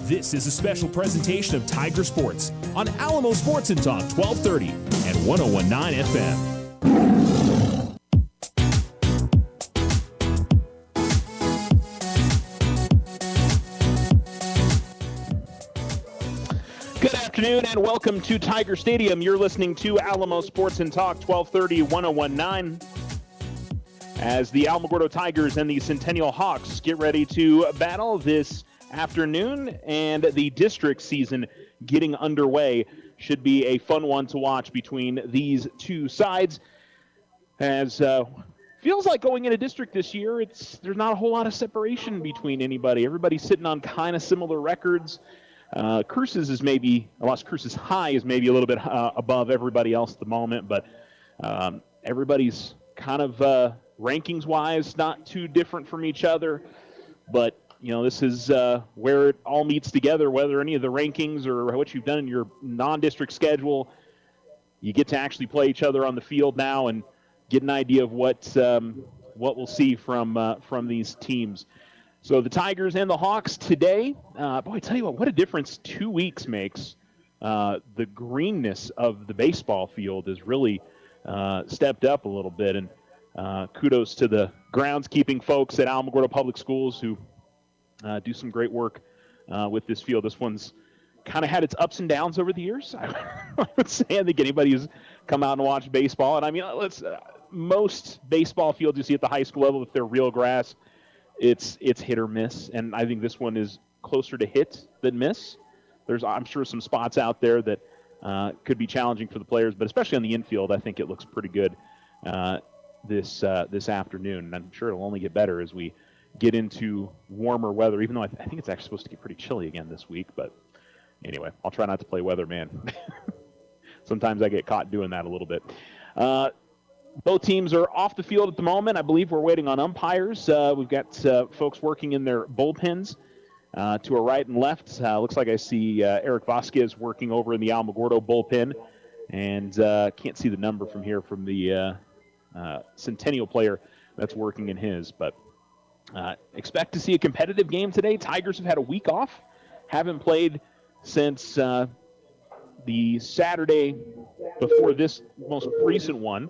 This is a special presentation of Tiger Sports on Alamo Sports and Talk 1230 and 101.9 FM. Good afternoon and welcome to Tiger Stadium. You're listening to Alamo Sports and Talk 1230, 101.9. As the Alamogordo Tigers and the Centennial Hawks get ready to battle this afternoon, and the district season getting underway. Should be a fun one to watch between these two sides. As feels like going into district this year, there's not a whole lot of separation between anybody. Everybody's sitting on kind of similar records. Cruces High is maybe a little bit above everybody else at the moment, but everybody's kind of rankings-wise not too different from each other. But you know, this is where it all meets together, whether any of the rankings or what you've done in your non-district schedule. You get to actually play each other on the field now and get an idea of what we'll see from these teams. So the Tigers and the Hawks today, boy, I tell you what a difference 2 weeks makes. The greenness of the baseball field has really stepped up a little bit, and kudos to the groundskeeping folks at Alamogordo Public Schools who do some great work with this field. This one's kind of had its ups and downs over the years. I would say I think anybody who's come out and watched baseball, and I mean, most baseball fields you see at the high school level, if they're real grass, it's hit or miss, and I think this one is closer to hit than miss. There's, I'm sure, some spots out there that could be challenging for the players, but especially on the infield, I think it looks pretty good this afternoon, and I'm sure it'll only get better as we get into warmer weather, even though I think it's actually supposed to get pretty chilly again this week. But anyway, I'll try not to play weatherman. Sometimes I get caught doing that a little bit. Both teams are off the field at the moment. I believe we're waiting on umpires. We've got folks working in their bullpens to our right and left. Looks like I see Eric Vasquez working over in the Alamogordo bullpen, and can't see the number from here from the Centennial player that's working in his. But expect to see a competitive game today. Tigers have had a week off, haven't played since the Saturday before this most recent one.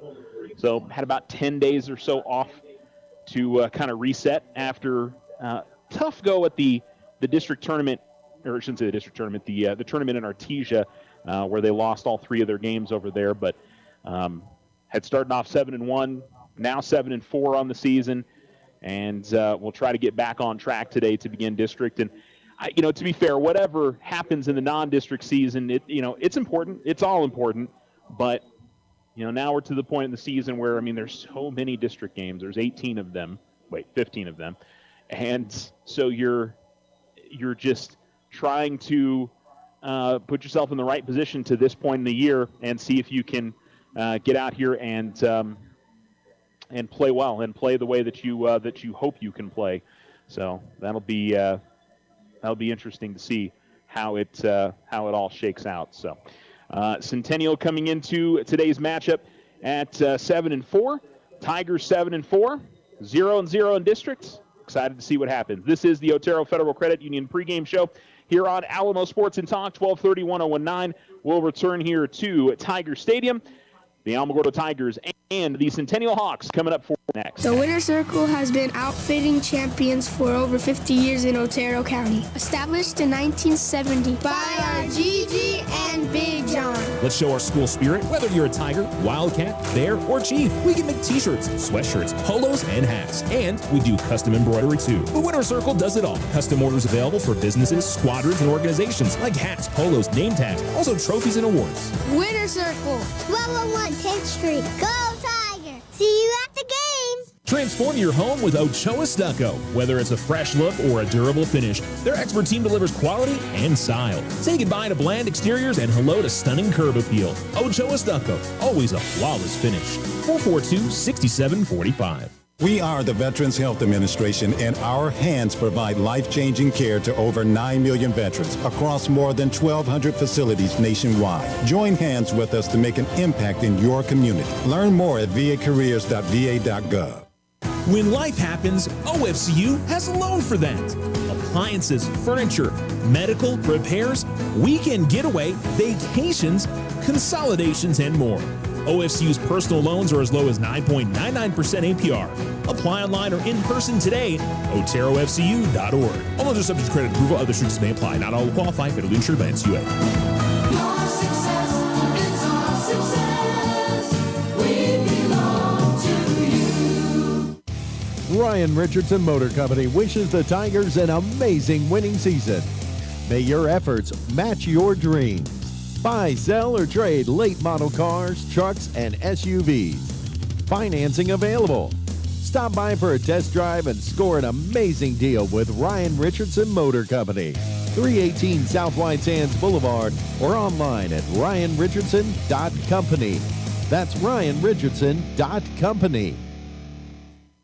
So had about 10 days or so off to kind of reset after tough go at the district tournament, or I shouldn't say the district tournament, the tournament in Artesia, where they lost all three of their games over there, but had started off 7-1, now 7-4 on the season, and we'll try to get back on track today to begin district. And to be fair, whatever happens in the non-district season, it's important. It's all important, but now we're to the point in the season where, I mean, there's so many district games. There's 15 of them. And so you're just trying to put yourself in the right position to this point in the year and see if you can get out here and play well and play the way that you hope you can play. So that'll be interesting to see how it all shakes out. So Centennial coming into today's matchup at 7-4. Tigers 7-4, 0-0 in district. Excited to see what happens. This is the Otero Federal Credit Union pregame show here on Alamo Sports and Talk 1230, 101.9. We'll return here to Tiger Stadium. The Alamogordo Tigers and the Centennial Hawks coming up for next. The Winter Circle has been outfitting champions for over 50 years in Otero County. Established in 1970 by our Gigi and Big John. Let's show our school spirit, whether you're a Tiger, Wildcat, Bear, or Chief. We can make t-shirts, sweatshirts, polos, and hats. And we do custom embroidery too. The Winter Circle does it all. Custom orders available for businesses, squadrons, and organizations like hats, polos, name tags, also trophies and awards. Winter Circle, 1201 10th Street. Go Tiger! See you at the game! Transform your home with Ochoa Stucco. Whether it's a fresh look or a durable finish, their expert team delivers quality and style. Say goodbye to bland exteriors and hello to stunning curb appeal. Ochoa Stucco, always a flawless finish. 442-6745. We are the Veterans Health Administration, and our hands provide life-changing care to over 9 million veterans across more than 1,200 facilities nationwide. Join hands with us to make an impact in your community. Learn more at vacareers.va.gov. When life happens, OFCU has a loan for that. Appliances, furniture, medical, repairs, weekend getaway, vacations, consolidations, and more. OFCU's personal loans are as low as 9.99% APR. Apply online or in person today. OteroFCU.org. All others subject to credit approval. Other restrictions may apply. Not all will qualify. Federally insured by NCUA. Your success is our success. We belong to you. Ryan Richardson Motor Company wishes the Tigers an amazing winning season. May your efforts match your dreams. Buy, sell, or trade late model cars, trucks, and SUVs. Financing available. Stop by for a test drive and score an amazing deal with Ryan Richardson Motor Company. 318 South White Sands Boulevard or online at ryanrichardson.company. That's ryanrichardson.company.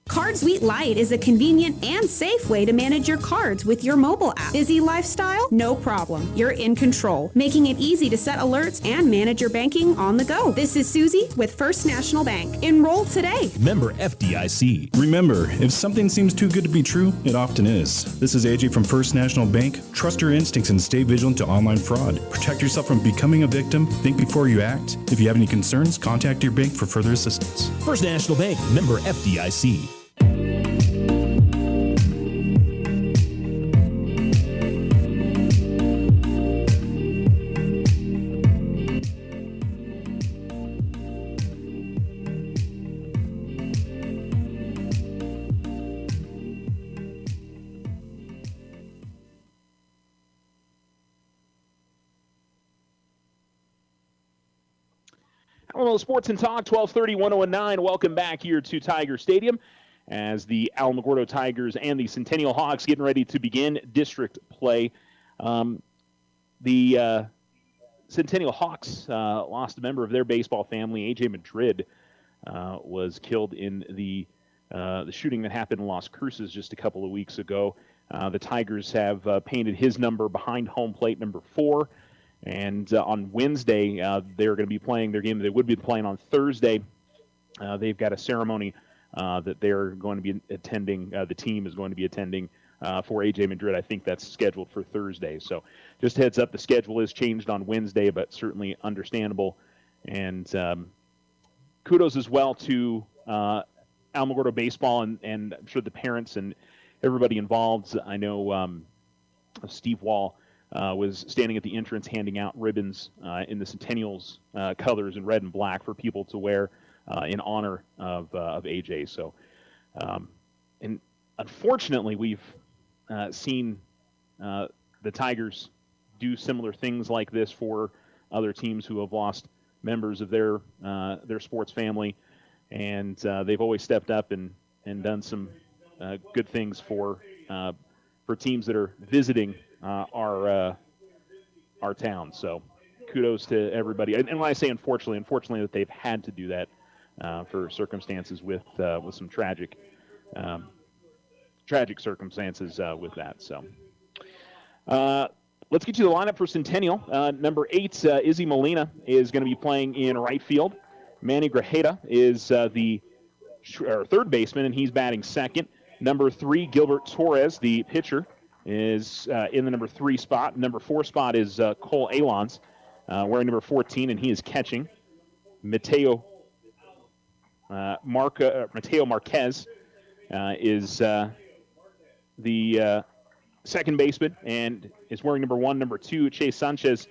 Card Suite Lite is a convenient and safe way to manage your cards with your mobile app. Busy lifestyle? No problem. You're in control, making it easy to set alerts and manage your banking on the go. This is Susie with First National Bank. Enroll today. Member FDIC. Remember, if something seems too good to be true, it often is. This is AJ from First National Bank. Trust your instincts and stay vigilant to online fraud. Protect yourself from becoming a victim. Think before you act. If you have any concerns, contact your bank for further assistance. First National Bank, member FDIC. Alamo Sports and Talk, 1230, 1019. Welcome back here to Tiger Stadium as the Alamogordo Tigers and the Centennial Hawks getting ready to begin district play. The Centennial Hawks lost a member of their baseball family. A.J. Madrid was killed in the shooting that happened in Las Cruces just a couple of weeks ago. The Tigers have painted his number behind home plate, number 4. And on Wednesday, they're going to be playing their game. They would be playing on Thursday. They've got a ceremony that they're going to be attending. The team is going to be attending for A.J. Madrid. I think that's scheduled for Thursday. So just heads up, the schedule is changed on Wednesday, but certainly understandable. And kudos as well to Alamogordo Baseball and I'm sure the parents and everybody involved. I know Steve Wall was standing at the entrance handing out ribbons in the Centennial's colors in red and black for people to wear in honor of AJ. So, and unfortunately, we've seen the Tigers do similar things like this for other teams who have lost members of their sports family, and they've always stepped up and done some good things for teams that are visiting our town. So kudos to everybody. And when I say unfortunately that they've had to do that for circumstances with some tragic circumstances with that. So let's get you the lineup for Centennial. Number 8, Izzy Molina is going to be playing in right field. Manny Grajeda is the third baseman, and he's batting second. Number 3, Gilbert Torres, the pitcher, is in the number 3 spot. Number 4 spot is Cole Alons, wearing number 14, and he is catching. Mateo Marquez is the second baseman and is wearing number 1. Number 2, Chase Sanchez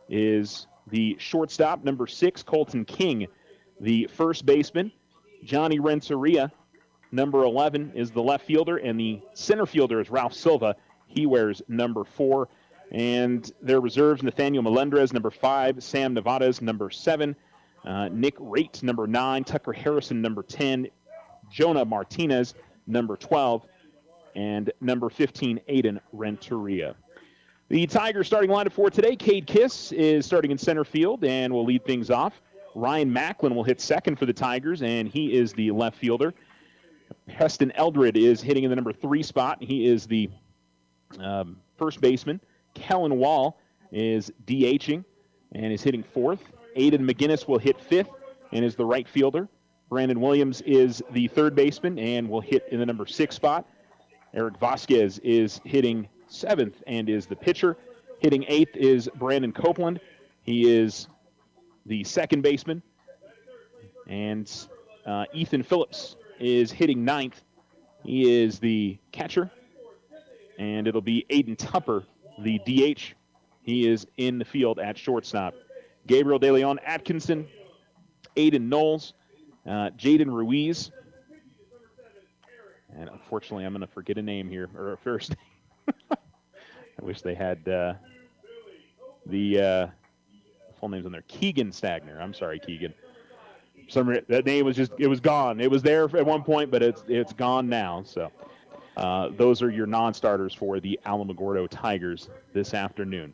is the shortstop. Number 6, Colton King, the first baseman. Johnny Renteria, number 11, is the left fielder, and the center fielder is Ralph Silva. He wears number 4. And their reserves, Nathaniel Melendrez, number 5, Sam Nevadas, number 7, Nick Rate, number 9, Tucker Harrison, number 10, Jonah Martinez, number 12, and number 15, Aiden Renteria. The Tigers starting lineup for today, Cade Kiss is starting in center field and will lead things off. Ryan Macklin will hit second for the Tigers, and he is the left fielder. Preston Eldred is hitting in the number 3 spot. He is the first baseman. Kellen Wall is DHing and is hitting 4th. Aiden McGinnis will hit 5th and is the right fielder. Brandon Williams is the third baseman and will hit in the number 6 spot. Eric Vasquez is hitting 7th and is the pitcher. Hitting 8th is Brandon Copeland. He is the second baseman. And Ethan Phillips is hitting 9th. He is the catcher. And it'll be Aiden Tupper, the DH. He is in the field at shortstop. Gabriel De Leon Atkinson, Aiden Knowles, Jaden Ruiz. And unfortunately, I'm going to forget a name here, or a first name. I wish they had the full names on there. Keegan Stagner. I'm sorry, Keegan. That name was it was gone. It was there at one point, but it's gone now. So those are your non-starters for the Alamogordo Tigers this afternoon.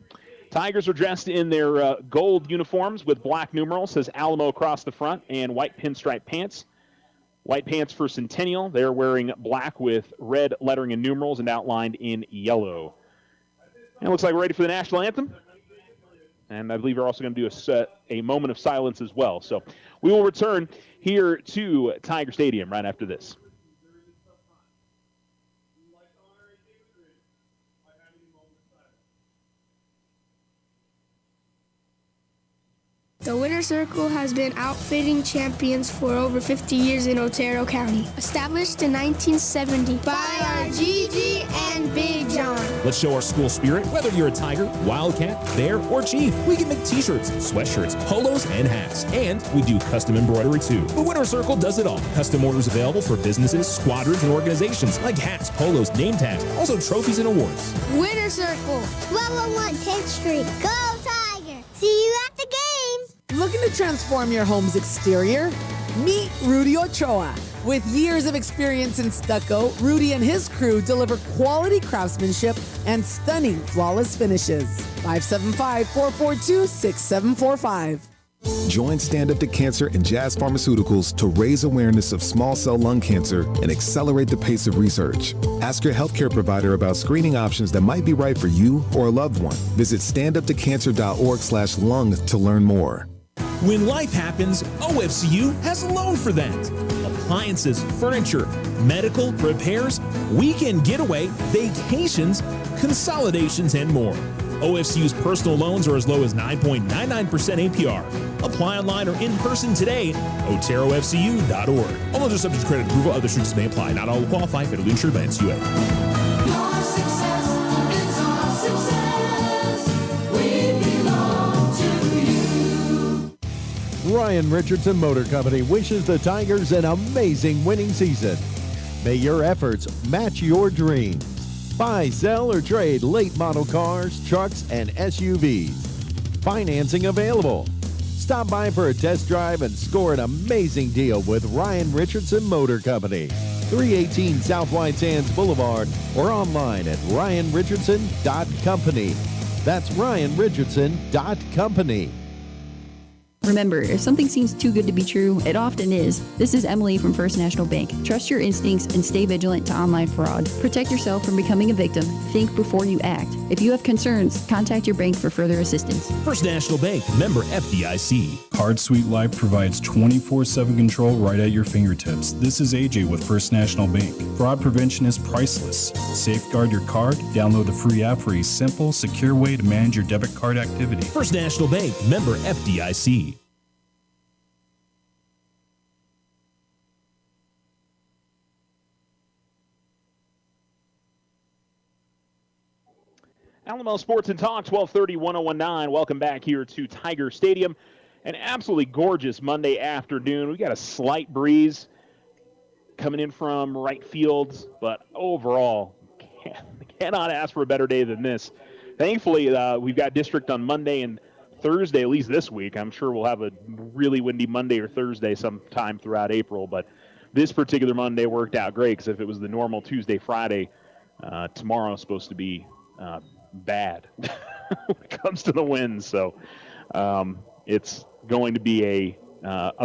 Tigers are dressed in their gold uniforms with black numerals, says Alamo across the front, and white pinstripe pants. White pants for Centennial. They're wearing black with red lettering and numerals and outlined in yellow. And it looks like we're ready for the national anthem. And I believe we're also going to do a moment of silence as well. So we will return here to Tiger Stadium right after this. The Winter Circle has been outfitting champions for over 50 years in Otero County. Established in 1970 by our Gigi and Big John. Let's show our school spirit. Whether you're a Tiger, Wildcat, Bear, or Chief, we can make t-shirts, sweatshirts, polos, and hats. And we do custom embroidery too. The Winter Circle does it all. Custom orders available for businesses, squadrons, and organizations like hats, polos, name tags, also trophies and awards. Winter Circle, 1201 10th Street. Go Tiger! See you at the game! Looking to transform your home's exterior? Meet Rudy Ochoa. With years of experience in stucco, Rudy and his crew deliver quality craftsmanship and stunning flawless finishes. 575-442-6745. Join Stand Up to Cancer and Jazz Pharmaceuticals to raise awareness of small cell lung cancer and accelerate the pace of research. Ask your healthcare provider about screening options that might be right for you or a loved one. Visit standuptocancer.org/lung to learn more. When life happens, OFCU has a loan for that. Appliances, furniture, medical, repairs, weekend getaway, vacations, consolidations, and more. OFCU's personal loans are as low as 9.99% APR. Apply online or in person today. OteroFCU.org. All loans are subject to credit approval. Other restrictions may apply. Not all will qualify. Federally insured by NCUA. Your success is our success. We belong to you. Ryan Richardson Motor Company wishes the Tigers an amazing winning season. May your efforts match your dreams. Buy, sell, or trade late model cars, trucks, and SUVs. Financing available. Stop by for a test drive and score an amazing deal with Ryan Richardson Motor Company. 318 South White Sands Boulevard or online at ryanrichardson.company. That's ryanrichardson.company. Remember, if something seems too good to be true, it often is. This is Emily from First National Bank. Trust your instincts and stay vigilant to online fraud. Protect yourself from becoming a victim. Think before you act. If you have concerns, contact your bank for further assistance. First National Bank, member FDIC. Card Suite Life provides 24/7 control right at your fingertips. This is AJ with First National Bank. Fraud prevention is priceless. Safeguard your card. Download the free app for a simple, secure way to manage your debit card activity. First National Bank, member FDIC. Alamo Sports and Talk, 1230, 1019. Welcome back here to Tiger Stadium. An absolutely gorgeous Monday afternoon. We got a slight breeze coming in from right field, but overall, cannot ask for a better day than this. Thankfully, we've got district on Monday and Thursday, at least this week. I'm sure we'll have a really windy Monday or Thursday sometime throughout April, but this particular Monday worked out great because if it was the normal Tuesday, Friday, tomorrow is supposed to be bad when it comes to the winds. So it's going to be a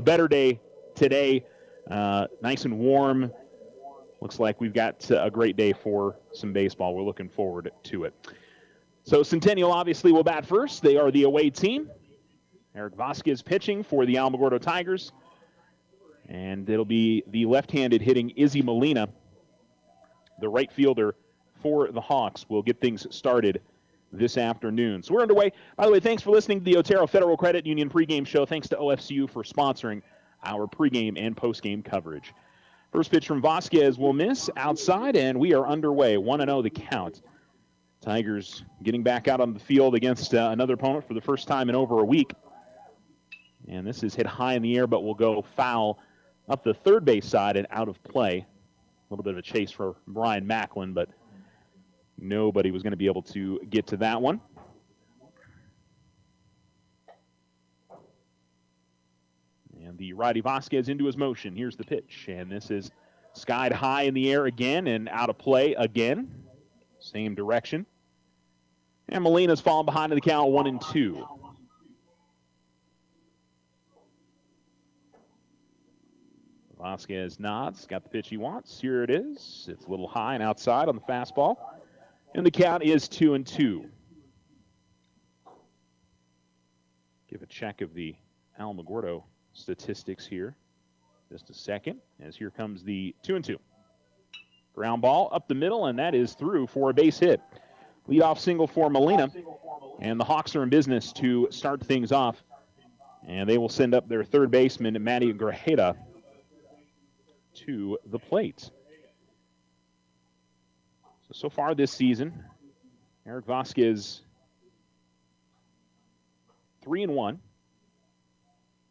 better day today. Nice and warm. Looks like we've got a great day for some baseball. We're looking forward to it. So Centennial obviously will bat first. They are the away team. Eric Vasquez pitching for the Alamogordo Tigers. And it'll be the left-handed hitting Izzy Molina. The right fielder, for the Hawks will get things started this afternoon. So we're underway. By the way, thanks for listening to the Otero Federal Credit Union pregame show. Thanks to OFCU for sponsoring our pregame and postgame coverage. First pitch from Vasquez will miss outside, and we are underway. 1-0 the count. Tigers getting back out on the field against another opponent for the first time in over a week. And this is hit high in the air, but will go foul up the third base side and out of play. A little bit of a chase for Brian Macklin, but nobody was going to be able to get to that one. And the righty Vasquez into his motion. Here's the pitch, and this is skied high in the air again and out of play again. Same direction. And Molina's fallen behind in the count, 1-2. Vasquez nods, got the pitch he wants. Here it is. It's a little high and outside on the fastball. And the count is 2-2. Give a check of the Alamogordo statistics here. Just a second, as here comes the 2-2. Ground ball up the middle, and that is through for a base hit. Leadoff single for Molina, and the Hawks are in business to start things off. And they will send up their third baseman, Matty Grajeda, to the plate. So far this season, Eric Vasquez 3-1,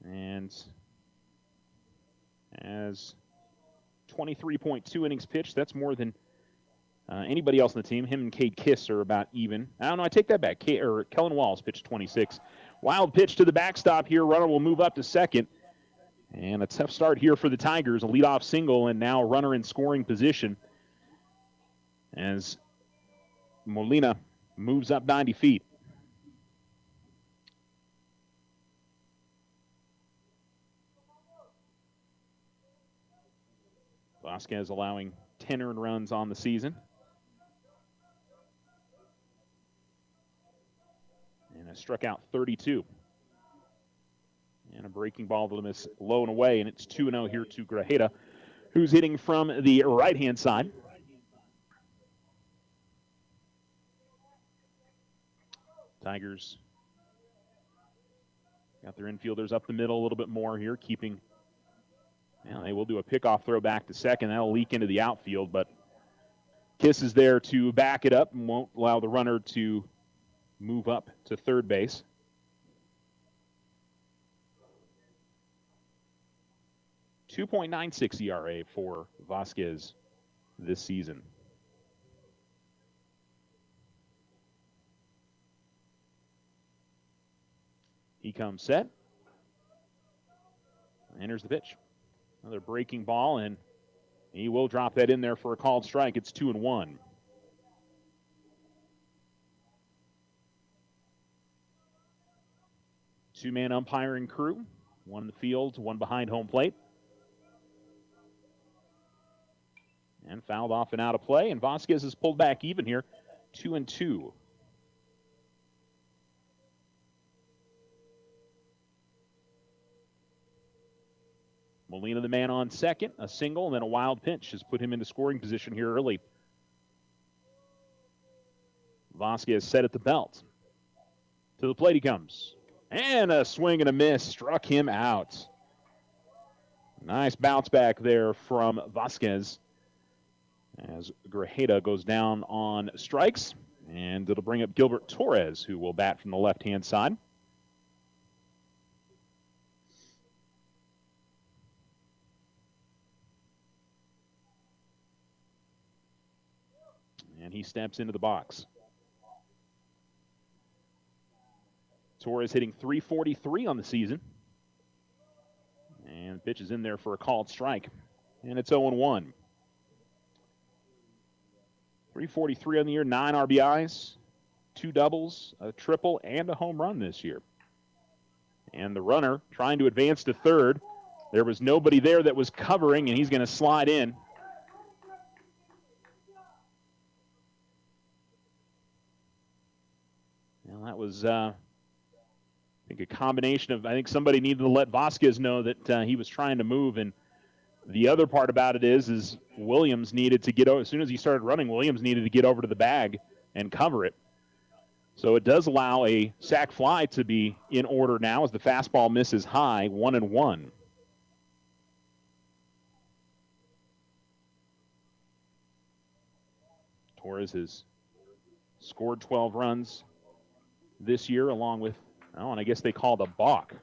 and has 23.2 innings pitched. That's more than anybody else on the team. Him and Cade Kiss are about even. I don't know. I take that back. Kellen Walls pitched 26. Wild pitch to the backstop here. Runner will move up to second. And a tough start here for the Tigers. A leadoff single and now runner in scoring position as Molina moves up 90 feet. Vasquez allowing 10 earned runs on the season. And has struck out 32. And a breaking ball to miss low and away, and it's 2-0 here to Grajeda, who's hitting from the right-hand side. Tigers got their infielders up the middle a little bit more here, keeping. Now they will do a pickoff throw back to second. That'll leak into the outfield, but Kiss is there to back it up and won't allow the runner to move up to third base. .96 ERA for Vasquez this season. He comes set. Enters the pitch. Another breaking ball, and he will drop that in there for a called strike. It's 2-1. Two-man umpiring crew. One in the field, one behind home plate. And fouled off and out of play, and Vasquez is pulled back even here, 2-2. Molina the man on second, a single, and then a wild pitch has put him into scoring position here early. Vasquez set at the belt. To the plate he comes. And a swing and a miss struck him out. Nice bounce back there from Vasquez as Grajeda goes down on strikes. And it'll bring up Gilbert Torres, who will bat from the left-hand side. And he steps into the box. Torres hitting .343 on the season. And the pitch is in there for a called strike. And it's 0-1. .343 on the year, 9 RBIs, 2 doubles, a triple, and a home run this year. And the runner trying to advance to third. There was nobody there that was covering, and he's going to slide in. Well, that was, I think, a combination of, I think somebody needed to let Vasquez know that he was trying to move, and The other part about it is Williams needed to get over, as soon as he started running, Williams needed to get over to the bag and cover it. So it does allow a sac fly to be in order now as the fastball misses high, 1-1. Torres has scored 12 runs this year along with, and I guess they called a balk.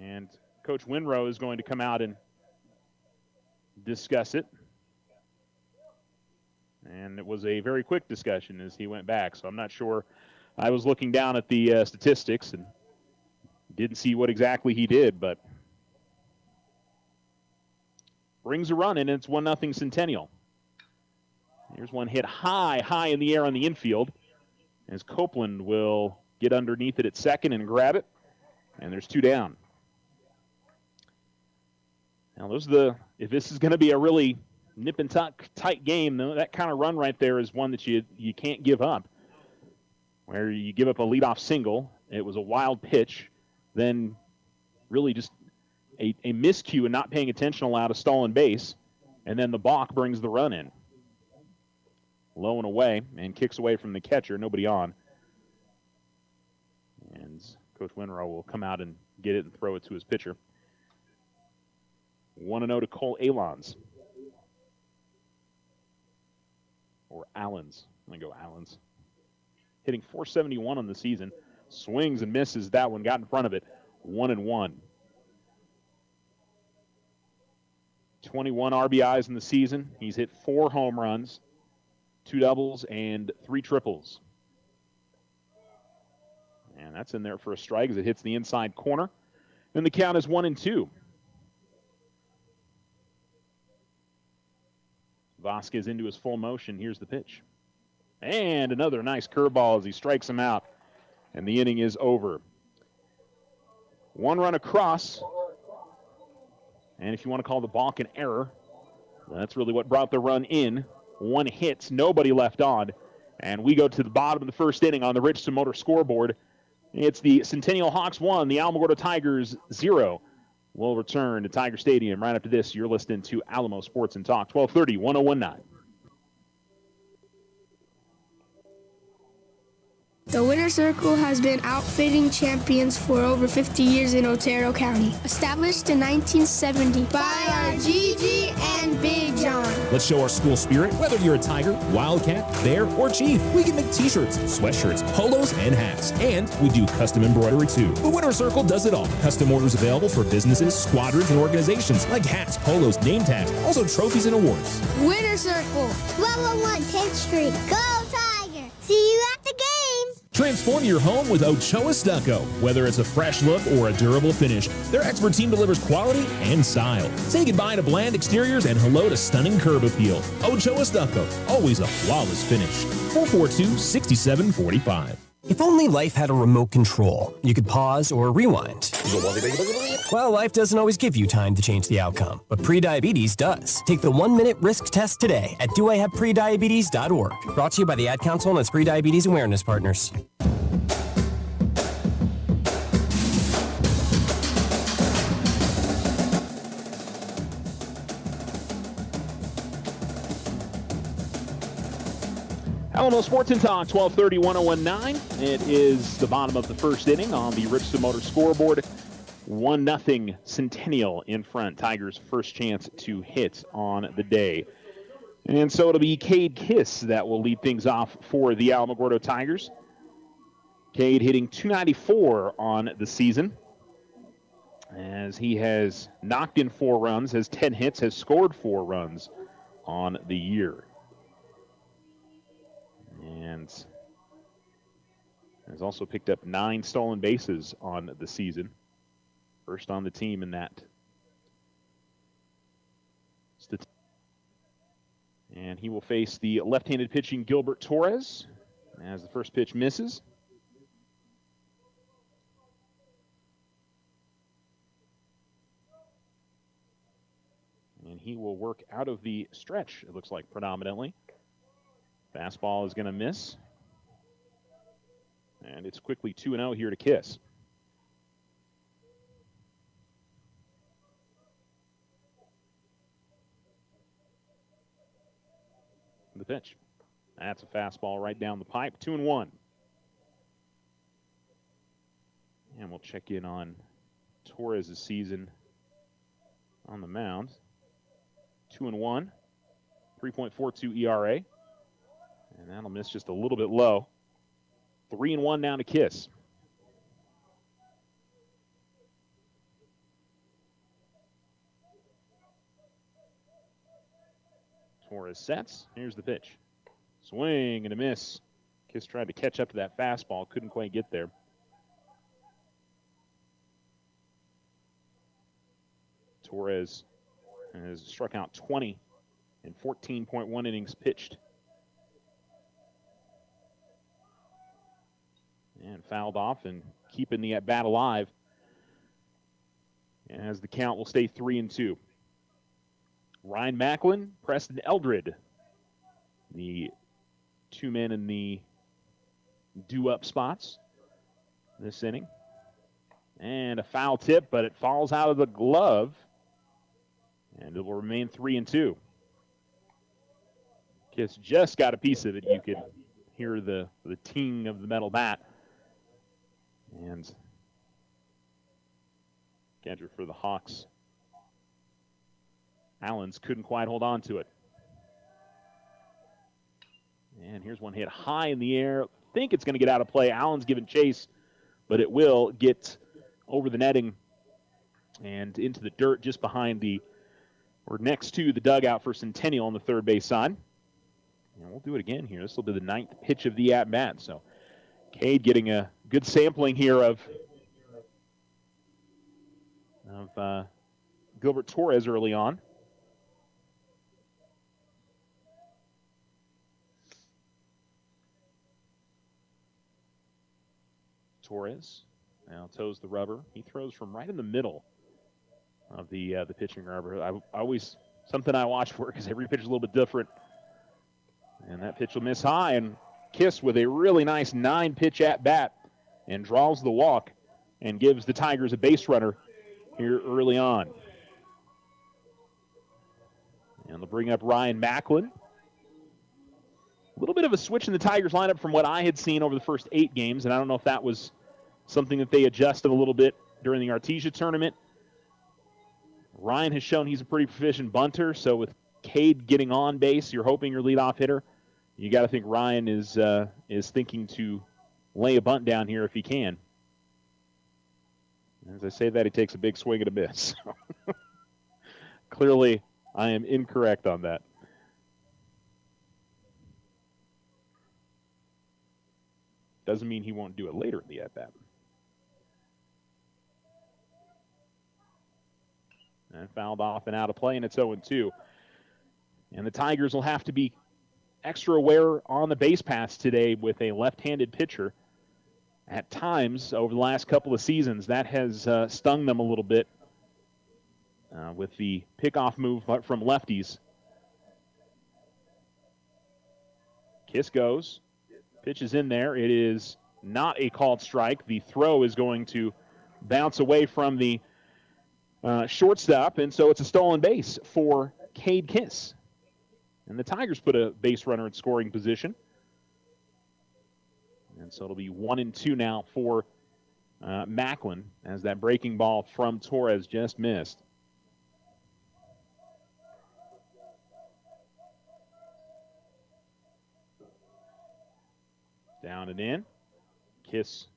And Coach Winrow is going to come out and discuss it. And it was a very quick discussion as he went back, so I'm not sure. I was looking down at the statistics and didn't see what exactly he did, but brings a run in, and it's 1-0 Centennial. Here's one hit high in the air on the infield, as Copeland will get underneath it at second and grab it, and there's 2 down. Now, if this is going to be a really nip and tuck tight game, though, that kind of run right there is one that you can't give up. Where you give up a leadoff single, it was a wild pitch, then really just a miscue and not paying attention allowed a stolen base, and then the balk brings the run in. Low and away, and kicks away from the catcher, nobody on. And Coach Winrow will come out and get it and throw it to his pitcher. 1-0 to Cole Alons. Or Allens. I'm going to go Allens. Hitting .471 on the season. Swings and misses that one. Got in front of it. 1-1. 21 RBIs in the season. He's hit 4 home runs, 2 doubles, and 3 triples. And that's in there for a strike as it hits the inside corner. Then the count is 1-2. Vasquez into his full motion. Here's the pitch. And another nice curveball as he strikes him out. And the inning is over. 1 run across. And if you want to call the balk an error, that's really what brought the run in. 1 hit, nobody left on. And we go to the bottom of the first inning on the Richardson Motor scoreboard. It's the Centennial Hawks 1, the Alamogordo Tigers 0. We'll return to Tiger Stadium right after this. You're listening to Alamo Sports and Talk, 1230, 1019. The Winter Circle has been outfitting champions for over 50 years in Otero County. Established in 1970 by our Gigi and Big John. Let's show our school spirit. Whether you're a Tiger, Wildcat, Bear, or Chief, we can make t-shirts, sweatshirts, polos, and hats. And we do custom embroidery too. The Winter Circle does it all. Custom orders available for businesses, squadrons, and organizations like hats, polos, name tags, also trophies and awards. Winter Circle, 1201 10th Street. Go Tiger! See you at the games! Transform your home with Ochoa Stucco. Whether it's a fresh look or a durable finish, their expert team delivers quality and style. Say goodbye to bland exteriors and hello to stunning curb appeal. Ochoa Stucco, always a flawless finish. 442-6745. If only life had a remote control, you could pause or rewind. Well, life doesn't always give you time to change the outcome, but prediabetes does. Take the 1-minute risk test today at doihaveprediabetes.org. Brought to you by the Ad Council and its Prediabetes Awareness Partners. Alamo Sports and Talk, 1230, 1019. It is the bottom of the first inning on the Richardson Motor scoreboard. 1-0 Centennial in front. Tigers' first chance to hit on the day. And so it'll be Cade Kiss that will lead things off for the Alamogordo Tigers. Cade hitting .294 on the season, as he has knocked in 4 runs, has 10 hits, has scored 4 runs on the year. And has also picked up 9 stolen bases on the season. First on the team in that. And he will face the left-handed pitching Gilbert Torres as the first pitch misses. And he will work out of the stretch, it looks like, predominantly. Fastball is going to miss. And it's quickly 2-0 here to Kiss. The pitch. That's a fastball right down the pipe. 2-1. And we'll check in on Torres' season on the mound. 2-1, 3.42 ERA. And that'll miss just a little bit low. 3-1 now to Kiss. Torres sets. Here's the pitch. Swing and a miss. Kiss tried to catch up to that fastball. Couldn't quite get there. Torres has struck out 20 in 14.1 innings pitched. And fouled off and keeping the at-bat alive as the count will stay 3-2. Ryan Macklin, Preston Eldred, the two men in the due-up spots this inning. And a foul tip, but it falls out of the glove, and it will remain 3-2. Kiss just got a piece of it. You could hear the ting of the metal bat. And catcher for the Hawks, Allens, couldn't quite hold on to it. And here's one hit high in the air. Think it's going to get out of play. Allens giving chase, but it will get over the netting and into the dirt just behind or next to the dugout for Centennial on the third base side. And we'll do it again here. This will be the 9th pitch of the at-bat. So Cade getting a good sampling here of Gilbert Torres early on. Torres now toes the rubber. He throws from right in the middle of the pitching rubber. I always, something I watch for because every pitch is a little bit different. And that pitch will miss high, and Kiss with a really nice 9-pitch at-bat and draws the walk and gives the Tigers a base runner here early on. And they'll bring up Ryan Macklin. A little bit of a switch in the Tigers lineup from what I had seen over the first 8 games, and I don't know if that was something that they adjusted a little bit during the Artesia tournament. Ryan has shown he's a pretty proficient bunter, so with Cade getting on base, you're hoping your leadoff hitter. You got to think Ryan is thinking to lay a bunt down here if he can. As I say that, he takes a big swing and a miss. Clearly, I am incorrect on that. Doesn't mean he won't do it later in the at-bat. And fouled off and out of play, and it's 0-2. And the Tigers will have to be extra aware on the base paths today with a left-handed pitcher. At times, over the last couple of seasons, that has stung them a little bit with the pickoff move from lefties. Kiss goes. Pitch is in there. It is not a called strike. The throw is going to bounce away from the shortstop, and so it's a stolen base for Cade Kiss. And the Tigers put a base runner in scoring position. And so it'll be 1-2 now for Macklin as that breaking ball from Torres just missed. Down and in. Kiss,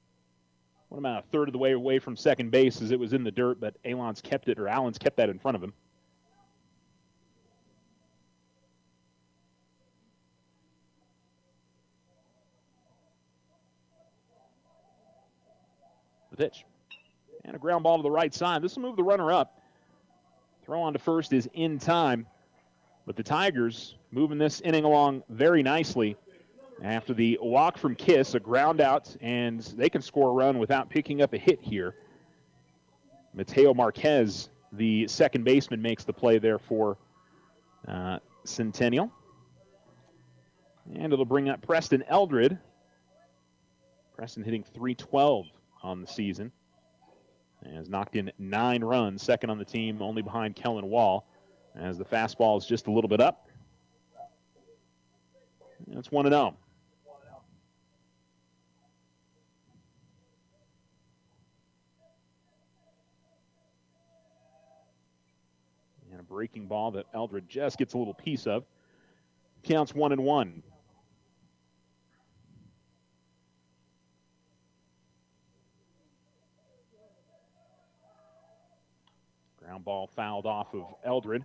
what about a third of the way away from second base as it was in the dirt, but Allens kept that in front of him. The pitch. And a ground ball to the right side. This will move the runner up. Throw on to first is in time. But the Tigers moving this inning along very nicely. After the walk from Kiss, a ground out, and they can score a run without picking up a hit here. Mateo Marquez, the second baseman, makes the play there for Centennial. And it'll bring up Preston Eldred. Preston hitting .312 on the season. And has knocked in 9 runs, second on the team, only behind Kellen Wall, as the fastball is just a little bit up. And it's 1-0. And a breaking ball that Eldred just gets a little piece of. Counts 1-1. Ground ball fouled off of Eldred.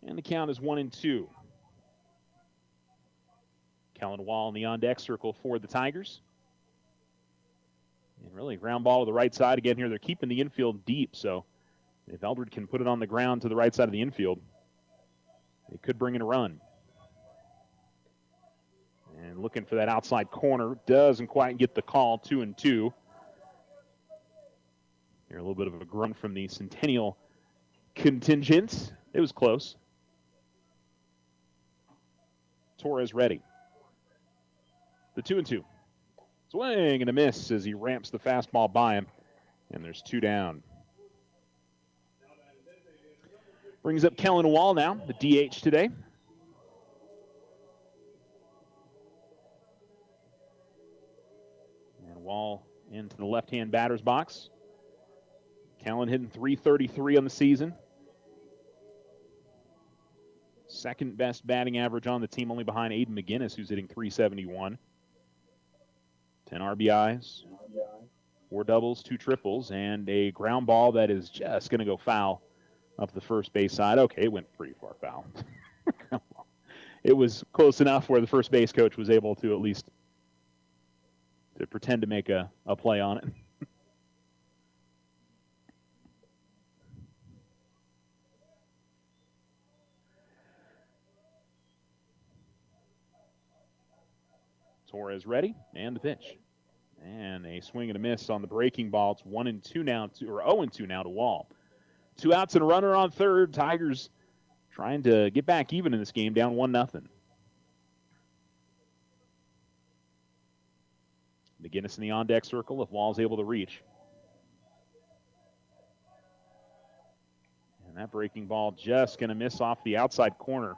And the count is 1-2. Kellen Wall in the on-deck circle for the Tigers. And really, ground ball to the right side. Again, here they're keeping the infield deep, so if Eldred can put it on the ground to the right side of the infield, it could bring in a run. And looking for that outside corner. Doesn't quite get the call, 2-2. Here, a little bit of a grunt from the Centennial contingent. It was close. Torres ready. The 2-2. Swing and a miss as he ramps the fastball by him. And there's 2 down. Brings up Kellen Wall now, the DH today. And Wall into the left-hand batter's box. Kellen hitting .333 on the season. Second best batting average on the team, only behind Aiden McGinnis, who's hitting .371. 10 RBIs, 4 doubles, 2 triples, and a ground ball that is just going to go foul up the first base side. Okay, it went pretty far foul. It was close enough where the first base coach was able to at least to pretend to make a play on it. Torres ready, and the pitch. And a swing and a miss on the breaking ball. It's 1-2 now, or 0-2 now to Wall. 2 outs and a runner on third. Tigers trying to get back even in this game, down 1-0. McGinnis in the on-deck circle if Wall's able to reach. And that breaking ball just going to miss off the outside corner.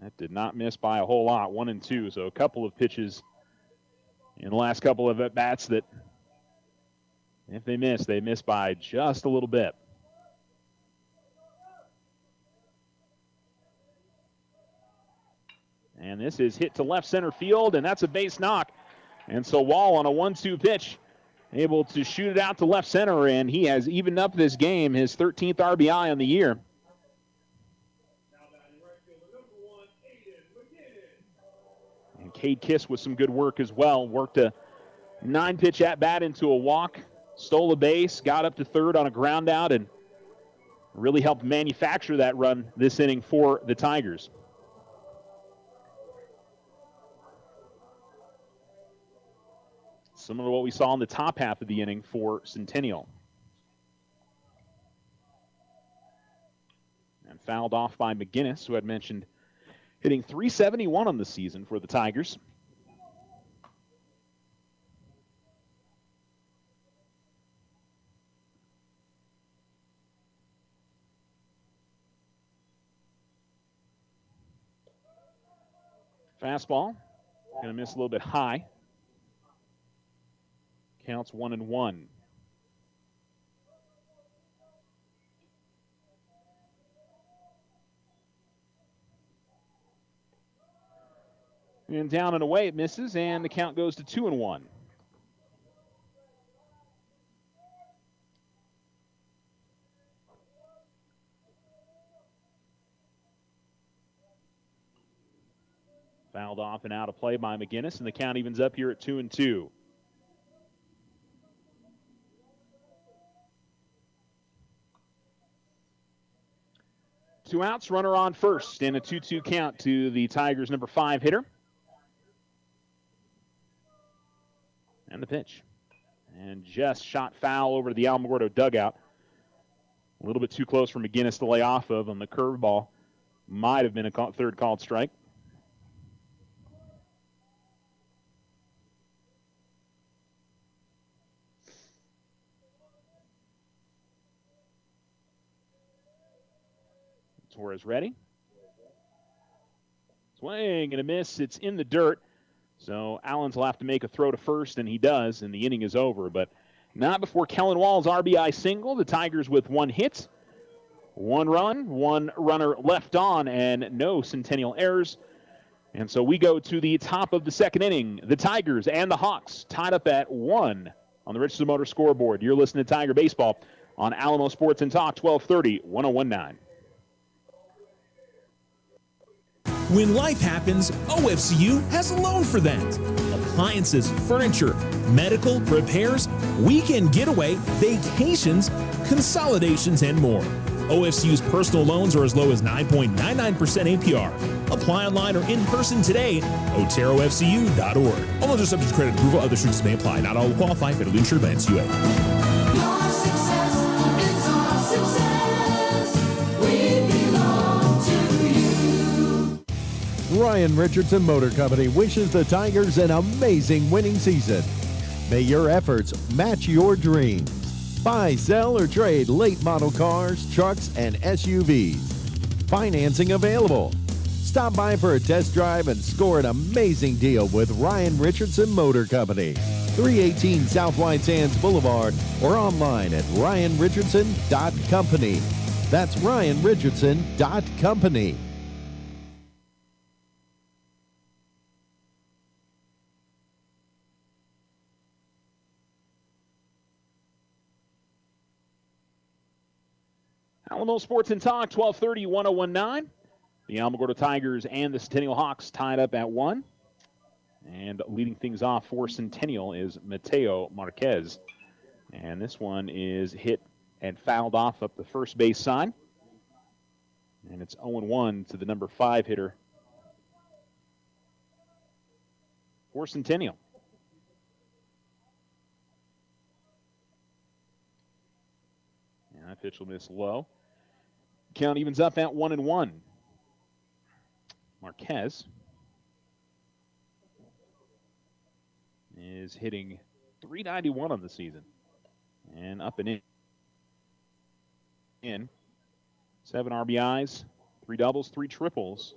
That did not miss by a whole lot, 1-2. So a couple of pitches in the last couple of at-bats that if they miss by just a little bit. And this is hit to left center field, and that's a base knock. And so Wall on a 1-2 pitch, able to shoot it out to left center, and he has evened up this game, his 13th RBI on the year. And Cade Kiss with some good work as well. Worked a 9-pitch at-bat into a walk, stole a base, got up to third on a ground out, and really helped manufacture that run this inning for the Tigers. Similar to what we saw in the top half of the inning for Centennial. And fouled off by McGinnis, who had mentioned hitting .371 on the season for the Tigers. Fastball, going to miss a little bit high. Counts 1-1. And down and away it misses, and the count goes to 2-1. Fouled off and out of play by McGinnis, and the count evens up here at 2-2. Two outs, runner on first, and a 2-2 count to the Tigers' number 5 hitter. And the pitch. And just shot foul over to the Alamogordo dugout. A little bit too close for McGinnis to lay off of on the curveball. Might have been a third called strike. Torres ready. Swing and a miss. It's in the dirt. So Allens will have to make a throw to first, and he does, and the inning is over. But not before Kellen Wall's RBI single. The Tigers with one hit, one run, one runner left on, and no Centennial errors. And so we go to the top of the second inning. The Tigers and the Hawks tied up at 1 on the Richardson Motor scoreboard. You're listening to Tiger Baseball on Alamo Sports and Talk, 1230, 1019. When life happens, OFCU has a loan for that. Appliances, furniture, medical, repairs, weekend getaway, vacations, consolidations, and more. OFCU's personal loans are as low as 9.99% APR. Apply online or in person today, oterofcu.org. All others subject to credit approval, other restrictions may apply. Not all will qualify. Federally insured by NCUA. Your success is our success. We belong to you. Ryan Richardson Motor Company wishes the Tigers an amazing winning season. May your efforts match your dreams. Buy, sell, or trade late model cars, trucks, and SUVs. Financing available. Stop by for a test drive and score an amazing deal with Ryan Richardson Motor Company. 318 South White Sands Boulevard or online at ryanrichardson.company. That's ryanrichardson.company. Alamo Sports and Talk, 1230, 1019. The Alamogordo Tigers and the Centennial Hawks tied up at 1. And leading things off for Centennial is Mateo Marquez. And this one is hit and fouled off up the first base side. And it's 0-1 to the number 5 hitter for Centennial. And that pitch will miss low. Count evens up at 1-1. Marquez is hitting .391 on the season. And up and in. 7 RBIs, 3 doubles, 3 triples.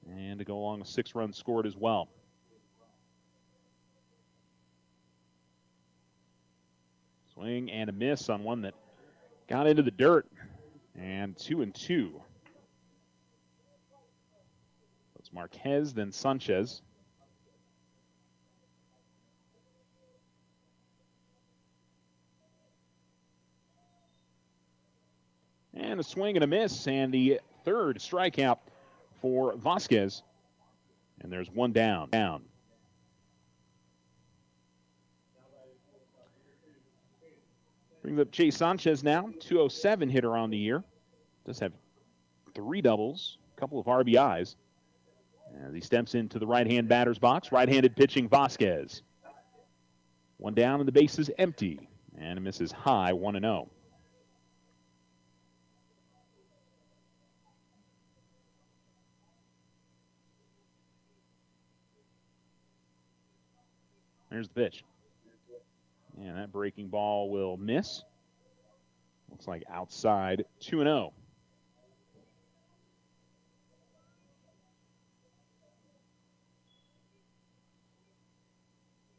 And to go along with 6 runs scored as well. Swing and a miss on one that got into the dirt. And 2-2. It's Marquez, then Sanchez. And a swing and a miss, and the third strikeout for Vasquez. And there's one down. Brings up Chase Sanchez now, 207 hitter on the year. Does have 3 doubles, a couple of RBIs. As he steps into the right-hand batter's box, right-handed pitching Vasquez. One down and the base is empty. And it misses high, 1-0. There's the pitch. And that breaking ball will miss. Looks like outside, 2-0.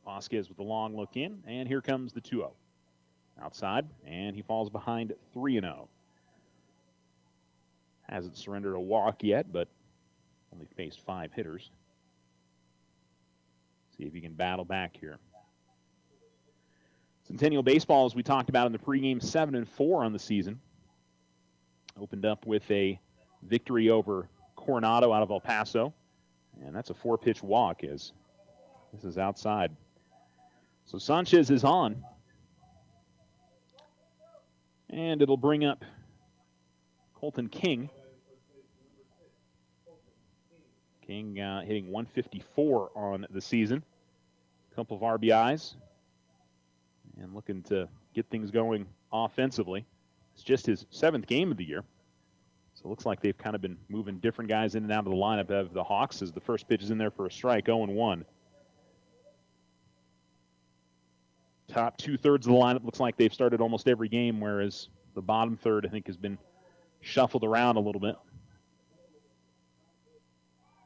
Vasquez with the long look in, and here comes the 2-0. Outside, and he falls behind 3-0. Hasn't surrendered a walk yet, but only faced 5 hitters. See if he can battle back here. Centennial baseball, as we talked about in the pregame, 7-4 on the season. Opened up with a victory over Coronado out of El Paso. And that's a 4-pitch walk as this is outside. So Sanchez is on. And it'll bring up Colton King. King hitting .154 on the season. A couple of RBIs. And looking to get things going offensively. It's just his 7th game of the year. So it looks like they've kind of been moving different guys in and out of the lineup of the Hawks as the first pitch is in there for a strike, 0-1. Top two-thirds of the lineup looks like they've started almost every game, whereas the bottom third, I think, has been shuffled around a little bit.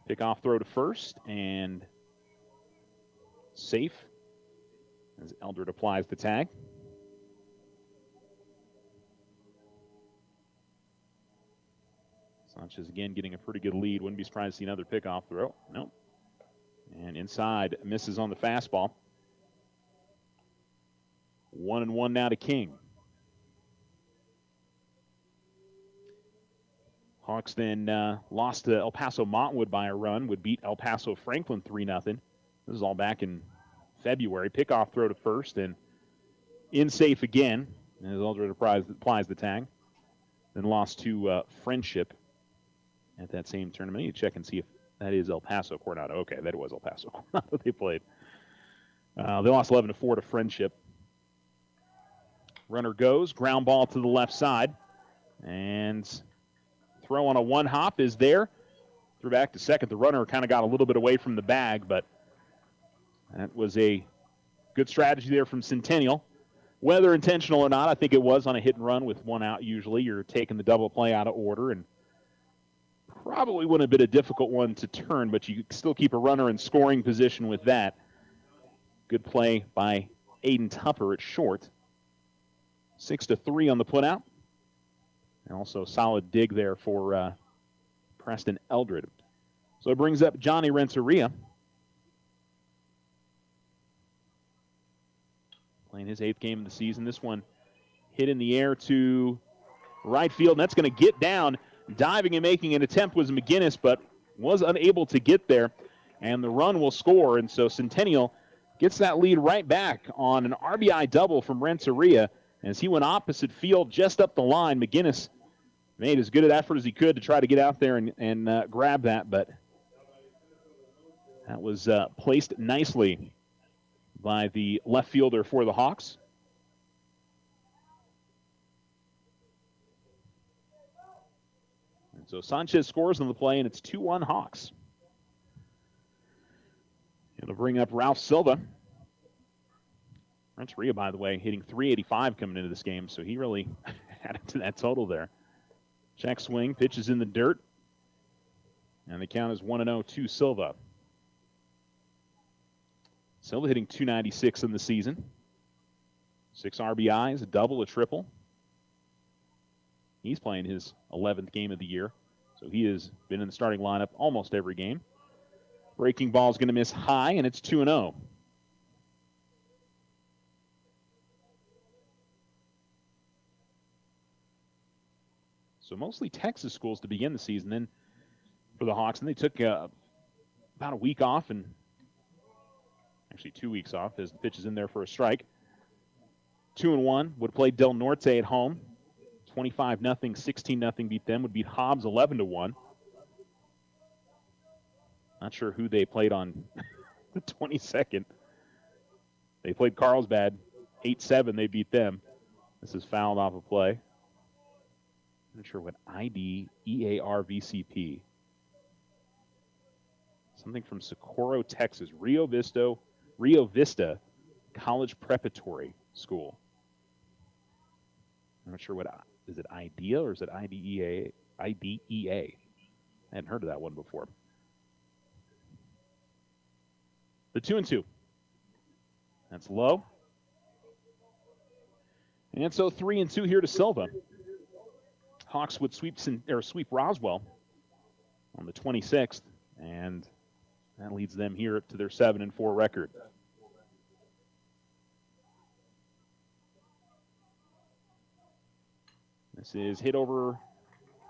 Pickoff throw to first, and safe as Eldred applies the tag. Sanchez again getting a pretty good lead. Wouldn't be surprised to see another pickoff throw. Nope. And inside, misses on the fastball. 1-1 now to King. Hawks then lost to El Paso Montwood by a run, would beat El Paso Franklin 3-0. This is all back in February. Pickoff throw to first and in safe again as Eldred applies the tag. Then lost to Friendship at that same tournament. You check and see if that is El Paso Coronado. Okay, that was El Paso Coronado they played. They lost 11-4 to Friendship. Runner goes, ground ball to the left side, and throw on a one-hop is there. Threw back to second. The runner kind of got a little bit away from the bag, but that was a good strategy there from Centennial. Whether intentional or not, I think it was on a hit and run with one out usually. You're taking the double play out of order, and probably wouldn't have been a difficult one to turn, but you still keep a runner in scoring position with that. Good play by Aiden Tupper at short. 6-3 on the putout. And also solid dig there for Preston Eldred. So it brings up Johnny Renteria. Playing his 8th game of the season. This one hit in the air to right field, and that's going to get down. Diving and making an attempt was McGinnis, but was unable to get there. And the run will score, and so Centennial gets that lead right back on an RBI double from Renteria as he went opposite field just up the line. McGinnis made as good an effort as he could to try to get out there and grab that, but that was placed nicely by the left fielder for the Hawks. And so Sanchez scores on the play, and it's 2-1 Hawks. It'll bring up Ralph Silva. Renteria, by the way, hitting .385 coming into this game, so he really added to that total there. Check swing, pitches in the dirt, and the count is 1-0 to Silva. Silva hitting .296 in the season. 6 RBIs, a double, a triple. He's playing his 11th game of the year, so he has been in the starting lineup almost every game. Breaking ball is going to miss high, and it's 2-0. So mostly Texas schools to begin the season then for the Hawks. And they took about a week off, and actually 2 weeks off as the pitch is in there for a strike. 2-1 would play Del Norte at home. 25-0, 16-0 beat them. Would beat Hobbs 11-1. Not sure who they played on the 22nd. They played Carlsbad 8-7. They beat them. This is fouled off a play. I'm not sure what IDEAR-VCP. Something from Socorro, Texas. Rio Vista College Preparatory School. I'm not sure what, is it IDEA or is it IDEA? IDEA. I hadn't heard of that one before. The 2-2. That's low. And so 3-2 here to Silva. Hawks would sweep Roswell on the 26th, and that leads them here to their 7-4 record. This is hit over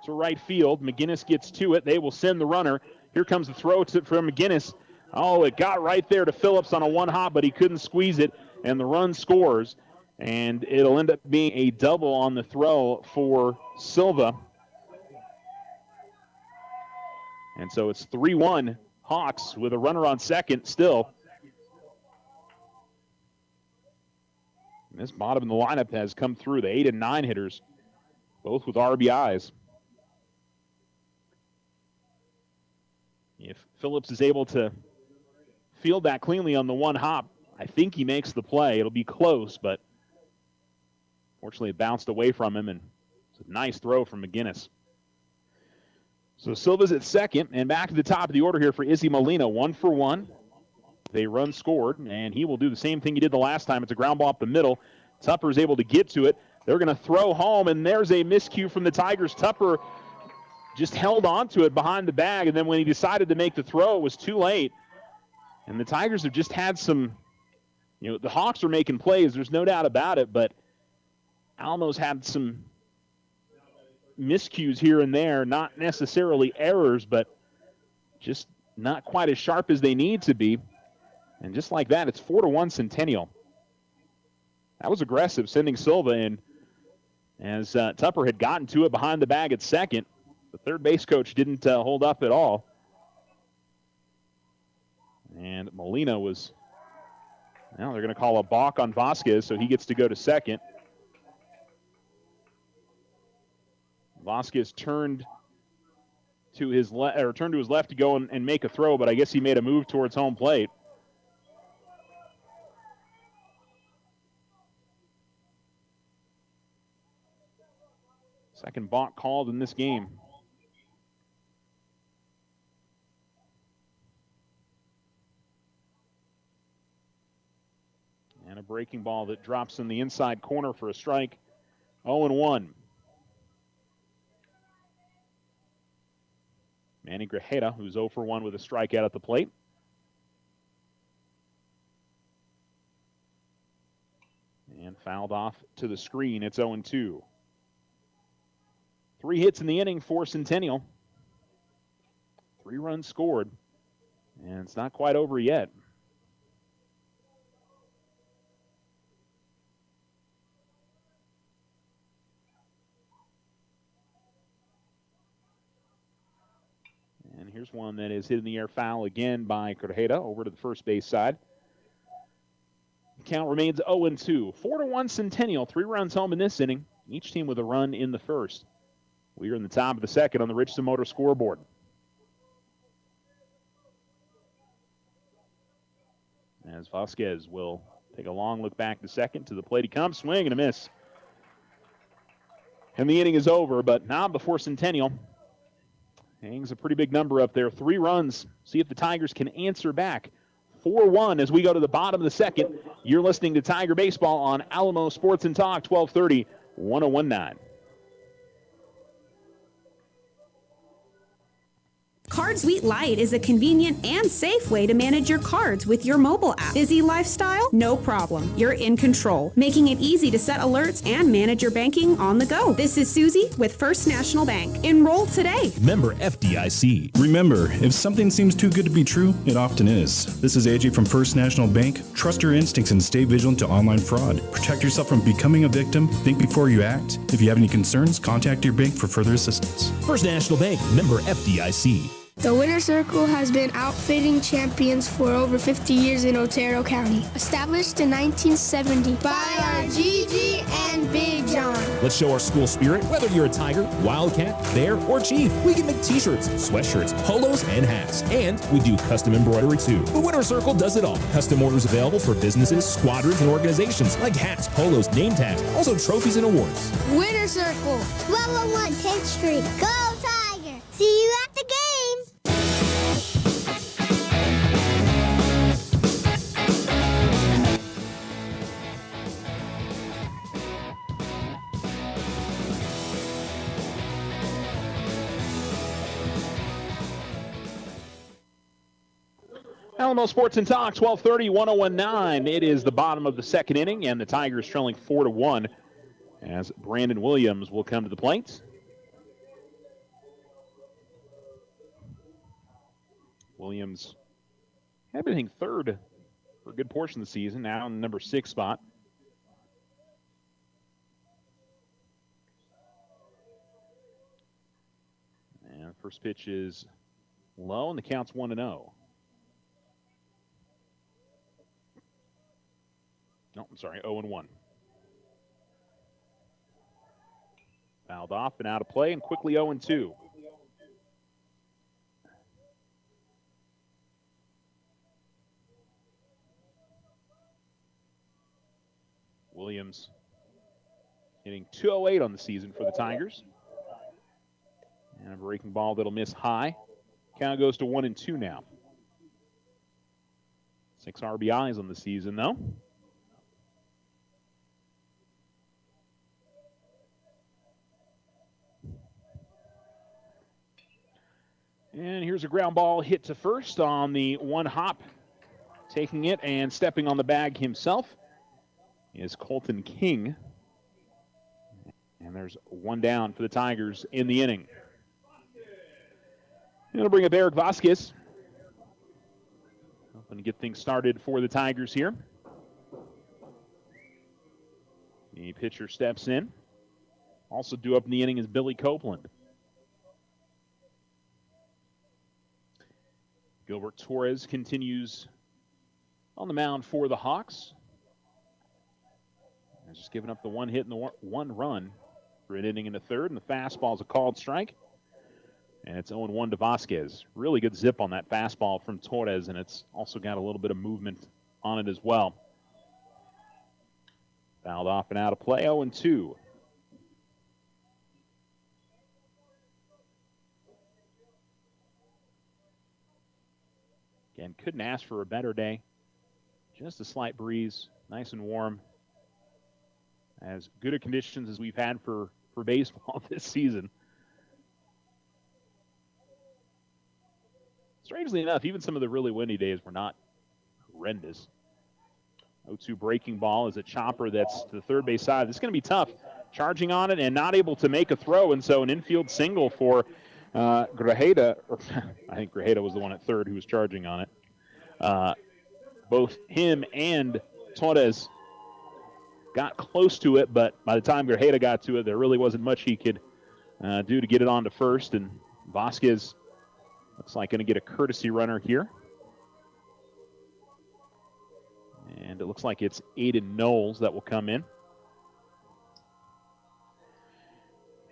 to right field. McGinnis gets to it. They will send the runner. Here comes the throw from McGinnis. Oh, it got right there to Phillips on a one-hop, but he couldn't squeeze it, and the run scores. And it'll end up being a double on the throw for Silva. And so it's 3-1 Hawks with a runner on second still. And this bottom of the lineup has come through. The 8 and 9 hitters, both with RBIs. If Phillips is able to field that cleanly on the one hop, I think he makes the play. It'll be close, but fortunately it bounced away from him, and it's a nice throw from McGinnis. So Silva's at second, and back to the top of the order here for Izzy Molina. 1 for 1. They run scored, and he will do the same thing he did the last time. It's a ground ball up the middle. Tupper's able to get to it. They're going to throw home, and there's a miscue from the Tigers. Tupper just held on to it behind the bag, and then when he decided to make the throw, it was too late. And the Tigers have just had some, the Hawks are making plays. There's no doubt about it, but Alamo's had some miscues here and there, not necessarily errors, but just not quite as sharp as they need to be. And just like that, it's 4-1 Centennial. That was aggressive, sending Silva in as Tupper had gotten to it behind the bag at second. The third base coach didn't hold up at all. And Molina was, now they're going to call a balk on Vasquez, so he gets to go to second. Vasquez turned to his left to go and make a throw, but I guess he made a move towards home plate. Second balk called in this game. And a breaking ball that drops in the inside corner for a strike. 0-1. Manny Grajeda, who's 0 for 1 with a strikeout at the plate. And fouled off to the screen. It's 0-2. 3 hits in the inning for Centennial. 3 runs scored. And it's not quite over yet. And here's one that is hit in the air foul again by Corjeda over to the first base side. The count remains 0-2. 4-1 Centennial. 3 runs home in this inning. Each team with a run in the first. We are in the top of the second on the Richardson Motor scoreboard. As Vasquez will take a long look back to second. To the plate he comes. Swing and a miss. And the inning is over, but not before Centennial. Hangs a pretty big number up there. 3 runs. See if the Tigers can answer back. 4-1 as we go to the bottom of the second. You're listening to Tiger Baseball on Alamo Sports and Talk, 1230, 1019. Card Suite Lite is a convenient and safe way to manage your cards with your mobile app. Busy lifestyle? No problem. You're in control, making it easy to set alerts and manage your banking on the go. This is Susie with First National Bank. Enroll today. Member FDIC. Remember, if something seems too good to be true, it often is. This is AJ from First National Bank. Trust your instincts and stay vigilant to online fraud. Protect yourself from becoming a victim. Think before you act. If you have any concerns, contact your bank for further assistance. First National Bank, member FDIC. The Winter Circle has been outfitting champions for over 50 years in Otero County. Established in 1970 by our Gigi and Big John. Let's show our school spirit. Whether you're a Tiger, Wildcat, Bear, or Chief, we can make t-shirts, sweatshirts, polos, and hats. And we do custom embroidery too. The Winter Circle does it all. Custom orders available for businesses, squadrons, and organizations like hats, polos, name tags, also trophies and awards. Winter Circle, 1201 10th Street. Go Tiger! See you at the game! Alamo Sports and Talk, 1230, 1019. It is the bottom of the second inning, and the Tigers trailing 4-1 as Brandon Williams will come to the plate. Williams had been hitting third for a good portion of the season, now in the number 6 spot. And first pitch is low, and the count's 1-0. No, I'm sorry, 0-1. Fouled off and out of play, and quickly 0-2. Williams hitting .208 on the season for the Tigers. And a breaking ball that'll miss high. Count goes to 1-2 now. 6 RBIs on the season, though. And here's a ground ball hit to first on the one hop. Taking it and stepping on the bag himself is Colton King. And there's one down for the Tigers in the inning. It'll bring up Eric Vasquez. Hoping to get things started for the Tigers here. The pitcher steps in. Also due up in the inning is Billy Copeland. Gilbert Torres continues on the mound for the Hawks. Just giving up the one hit and the one run for an inning in the third, and the fastball is a called strike. And it's 0-1 to Vasquez. Really good zip on that fastball from Torres, and it's also got a little bit of movement on it as well. Fouled off and out of play, 0-2. Again, couldn't ask for a better day. Just a slight breeze, nice and warm. As good a conditions as we've had for baseball this season. Strangely enough, even some of the really windy days were not horrendous. 0-2 breaking ball is a chopper that's to the third base side. This is going to be tough. Charging on it and not able to make a throw, and so an infield single for Grajeda. I think Grajeda was the one at third who was charging on it. Both him and Torres got close to it, but by the time Grajeda got to it, there really wasn't much he could do to get it on to first, and Vasquez looks like going to get a courtesy runner here. And it looks like it's Aiden Knowles that will come in.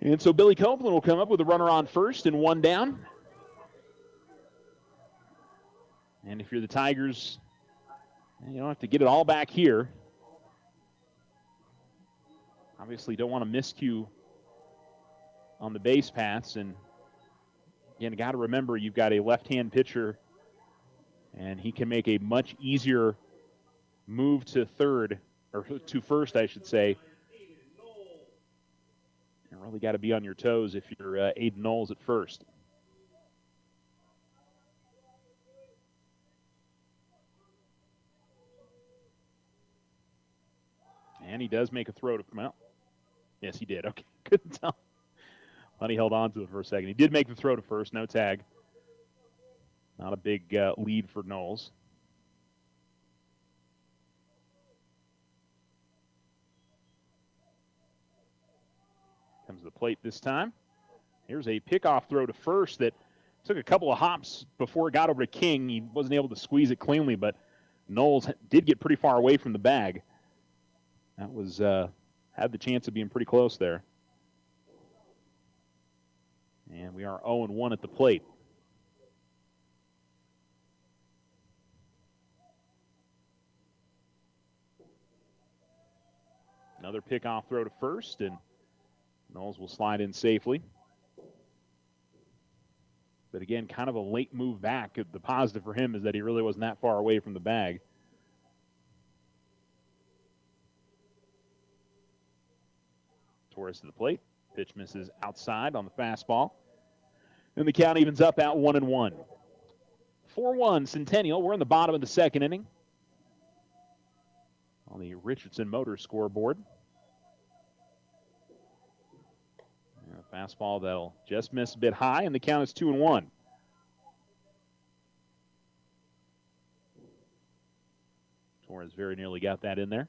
And so Billy Copeland will come up with a runner on first and one down. And if you're the Tigers, you don't have to get it all back here. Obviously don't want to miscue on the base paths, and again, got to remember you've got a left-hand pitcher, and he can make a much easier move to third, or to first, I should say. You really got to be on your toes if you're Aiden Knowles at first. And he does make a throw to, well, yes, he did. Okay, couldn't tell. But he held on to it for a second. He did make the throw to first, no tag. Not a big lead for Knowles. Comes to the plate this time. Here's a pickoff throw to first that took a couple of hops before it got over to King. He wasn't able to squeeze it cleanly, but Knowles did get pretty far away from the bag. That was, had the chance of being pretty close there. And we are 0-1 at the plate. Another pickoff throw to first, and Knowles will slide in safely. But again, kind of a late move back. The positive for him is that he really wasn't that far away from the bag. Torres to the plate. Pitch misses outside on the fastball. And the count evens up at 1-1. 4-1 Centennial. We're in the bottom of the second inning on the Richardson Motors scoreboard. And a fastball that'll just miss a bit high, and the count is 2-1. Torres very nearly got that in there.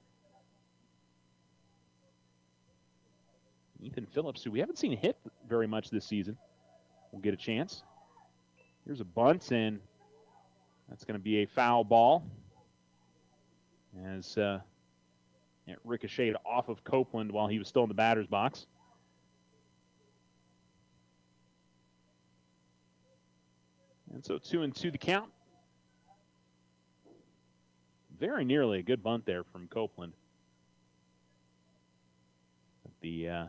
Ethan Phillips, who we haven't seen hit very much this season, will get a chance. Here's a bunt, and that's going to be a foul ball as it ricocheted off of Copeland while he was still in the batter's box. And so 2-2 the count. Very nearly a good bunt there from Copeland. The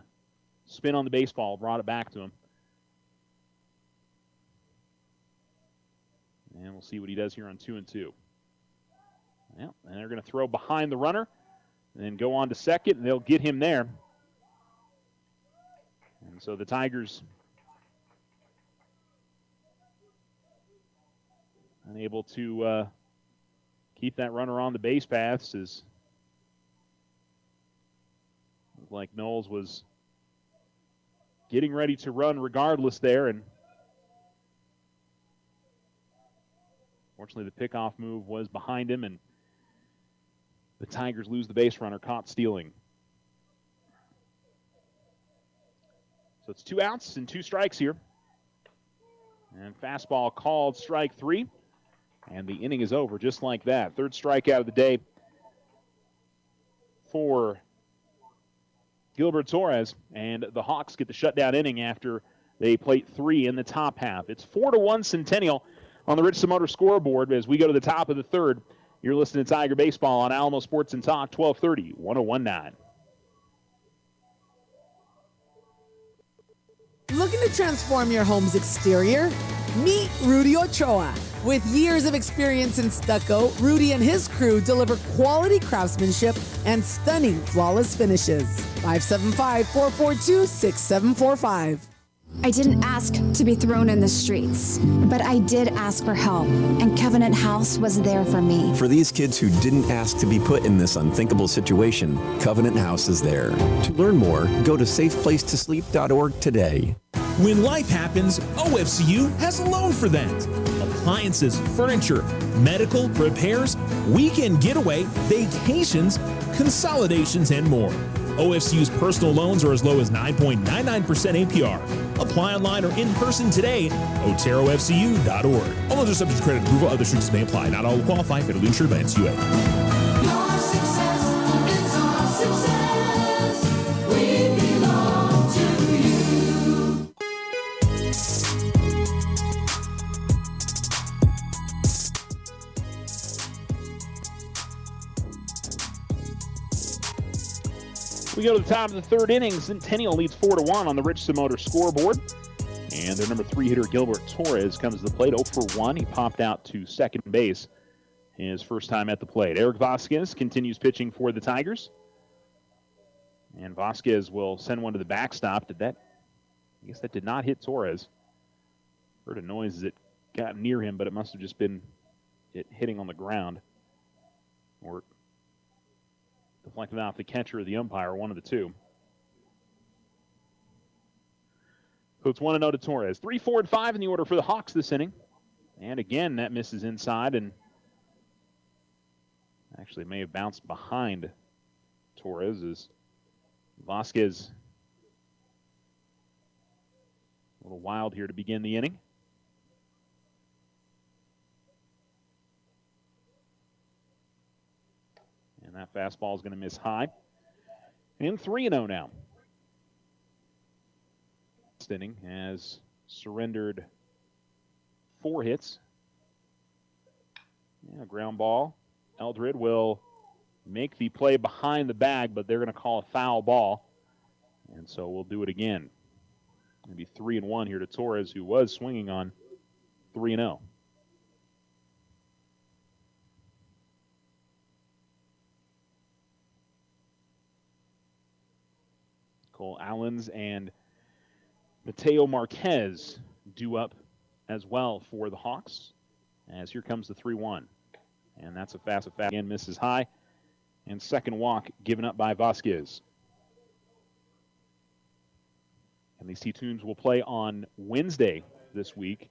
spin on the baseball brought it back to him. And we'll see what he does here on 2-2. Yeah, and they're going to throw behind the runner and then go on to second, and they'll get him there. And so the Tigers unable to keep that runner on the base paths as looked like Knowles was getting ready to run regardless there, and fortunately the pickoff move was behind him, and the Tigers lose the base runner caught stealing. So it's 2 outs and 2 strikes here. And fastball called, strike 3. And the inning is over just like that. 3rd strikeout of the day for Gilbert Torres. And the Hawks get the shutdown inning after they plate 3 in the top half. It's 4-1 Centennial on the Richardson Motor scoreboard as we go to the top of the 3rd. You're listening to Tiger Baseball on Alamo Sports and Talk, 1230, 1019. Looking to transform your home's exterior? Meet Rudy Ochoa. With years of experience in stucco, Rudy and his crew deliver quality craftsmanship and stunning flawless finishes. 575-442-6745. I didn't ask to be thrown in the streets, but I did ask for help, and Covenant House was there for me. For these kids who didn't ask to be put in this unthinkable situation, Covenant House is there. To learn more, go to safeplacetosleep.org today. When life happens, OFCU has a loan for that. Appliances, furniture, medical, repairs, weekend getaway, vacations, consolidations, and more. OFCU's personal loans are as low as 9.99% APR. Apply online or in person today. OteroFCU.org. All loans are subject to credit approval. Other restrictions may apply. Not all will qualify. Federally insured by NCUA. Your success is our success. We belong to you. We go to the top of the 3rd inning. Centennial leads 4-1 on the Richardson Motor scoreboard. And their number 3 hitter, Gilbert Torres, comes to the plate 0 for 1. He popped out to second base his first time at the plate. Eric Vasquez continues pitching for the Tigers. And Vasquez will send one to the backstop. I guess that did not hit Torres. Heard a noise as it got near him, but it must have just been it hitting on the ground. Or deflected off the catcher or the umpire, one of the two. So it's 1-0 to Torres. 3, 4, and 5 in the order for the Hawks this inning. And again, that misses inside and actually may have bounced behind Torres as Vasquez a little wild here to begin the inning. And that fastball is going to miss high. And 3-0 now. This inning has surrendered 4 hits. Yeah, ground ball. Eldred will make the play behind the bag, but they're going to call a foul ball. And so we'll do it again. It'll be 3-1 here to Torres, who was swinging on 3-0. Cole Allens and Mateo Marquez due up as well for the Hawks. As here comes the 3-1. And that's a fast again, misses high. And second walk given up by Vasquez. And these two teams will play on Wednesday this week.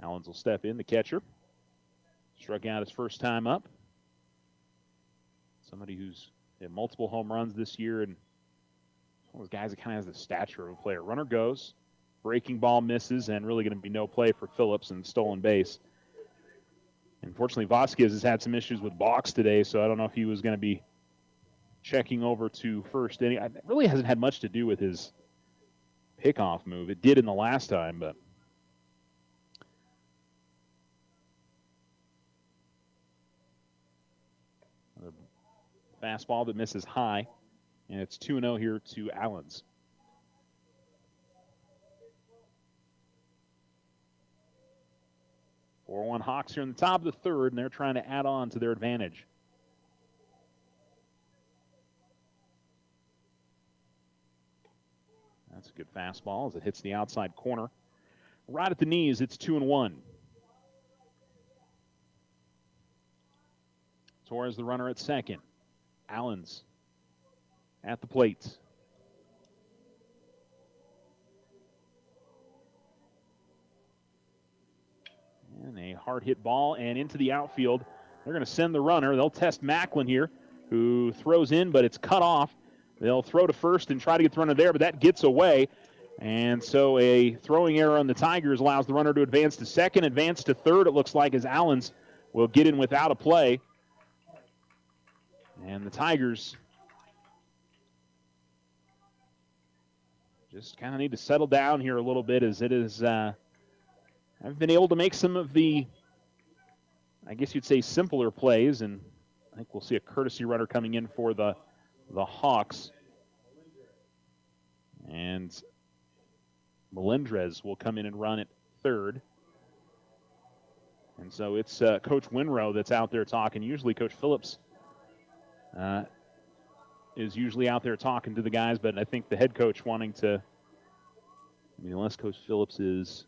Allens will step in, the catcher. Struck out his first time up. Somebody who's had multiple home runs this year, and one of those guys that kind of has the stature of a player. Runner goes, breaking ball misses, and really going to be no play for Phillips and stolen base. Unfortunately, Vasquez has had some issues with balks today, so I don't know if he was going to be checking over to first inning. It really hasn't had much to do with his pickoff move. It did in the last time, but Fastball that misses high, and it's 2-0 here to Allens. Four 4-1 Hawks here in the top of the third, and they're trying to add on to their advantage. That's a good fastball as it hits the outside corner. Right at the knees, it's 2-1. Torres the runner at second. Allens at the plate. And a hard hit ball and into the outfield. They're going to send the runner. They'll test Macklin here, who throws in, but it's cut off. They'll throw to first and try to get the runner there, but that gets away. And so a throwing error on the Tigers allows the runner to advance to second, advance to third, it looks like, as Allens will get in without a play. And the Tigers just kind of need to settle down here a little bit, as it is, I've been able to make some of the, I guess you'd say, simpler plays, and I think we'll see a courtesy runner coming in for the Hawks. And Melendrez will come in and run at third. And so it's Coach Winrow that's out there talking. Usually Coach Phillips is usually out there talking to the guys, but I think the head coach wanting to, unless Coach Phillips is,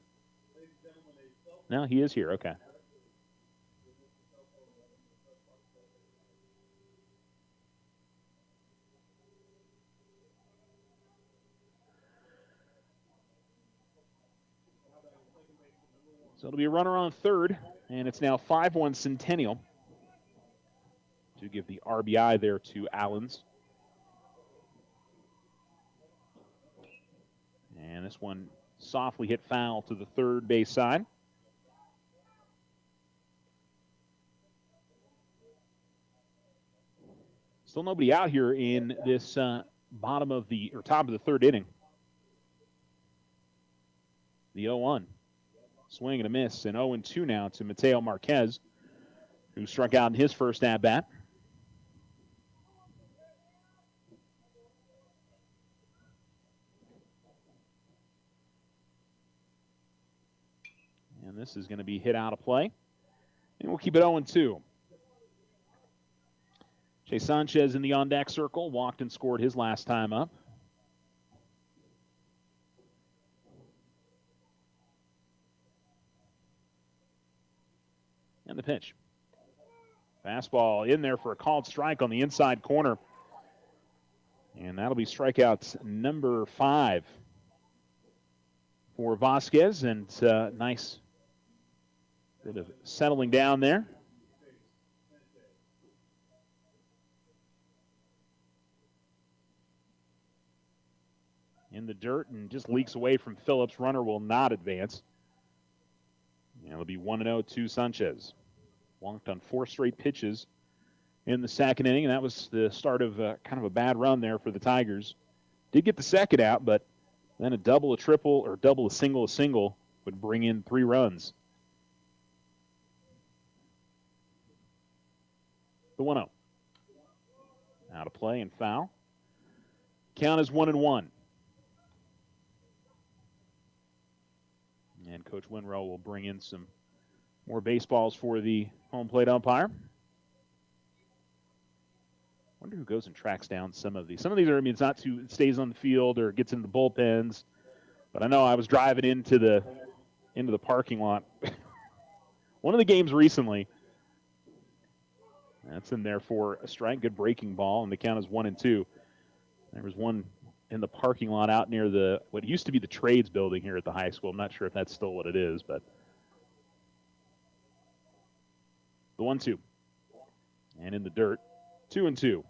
no, he is here, okay. So it'll be a runner on third, and it's now 5-1 Centennial to give the RBI there to Allens. And this one softly hit foul to the third base side. Still nobody out here in this top of the third inning. The 0-1. Swing and a miss, and 0-2 now to Mateo Marquez, who struck out in his first at-bat. And this is going to be hit out of play. And we'll keep it 0-2. Jay Sanchez in the on-deck circle, walked and scored his last time up. And the pitch. Fastball in there for a called strike on the inside corner. And that'll be strikeout number 5 for Vasquez. And nice bit of settling down there. In the dirt and just leaks away from Phillips. Runner will not advance. And it'll be 1-0 to Sanchez. Walked on 4 straight pitches in the second inning, and that was the start of kind of a bad run there for the Tigers. Did get the second out, but then a double, a triple, or double, a single would bring in 3 runs. The 1-0. Out of play and foul. Count is 1-1. And Coach Winrow will bring in some more baseballs for the home plate umpire. Wonder who goes and tracks down some of these. Some of these are, it's not too, it stays on the field or gets in the bullpens. But I know I was driving into the parking lot. One of the games recently. That's in there for a strike. Good breaking ball, and the count is 1-2. There was one in the parking lot out near what used to be the trades building here at the high school. I'm not sure if that's still what it is, but the 1-2. And in the dirt, 2-2.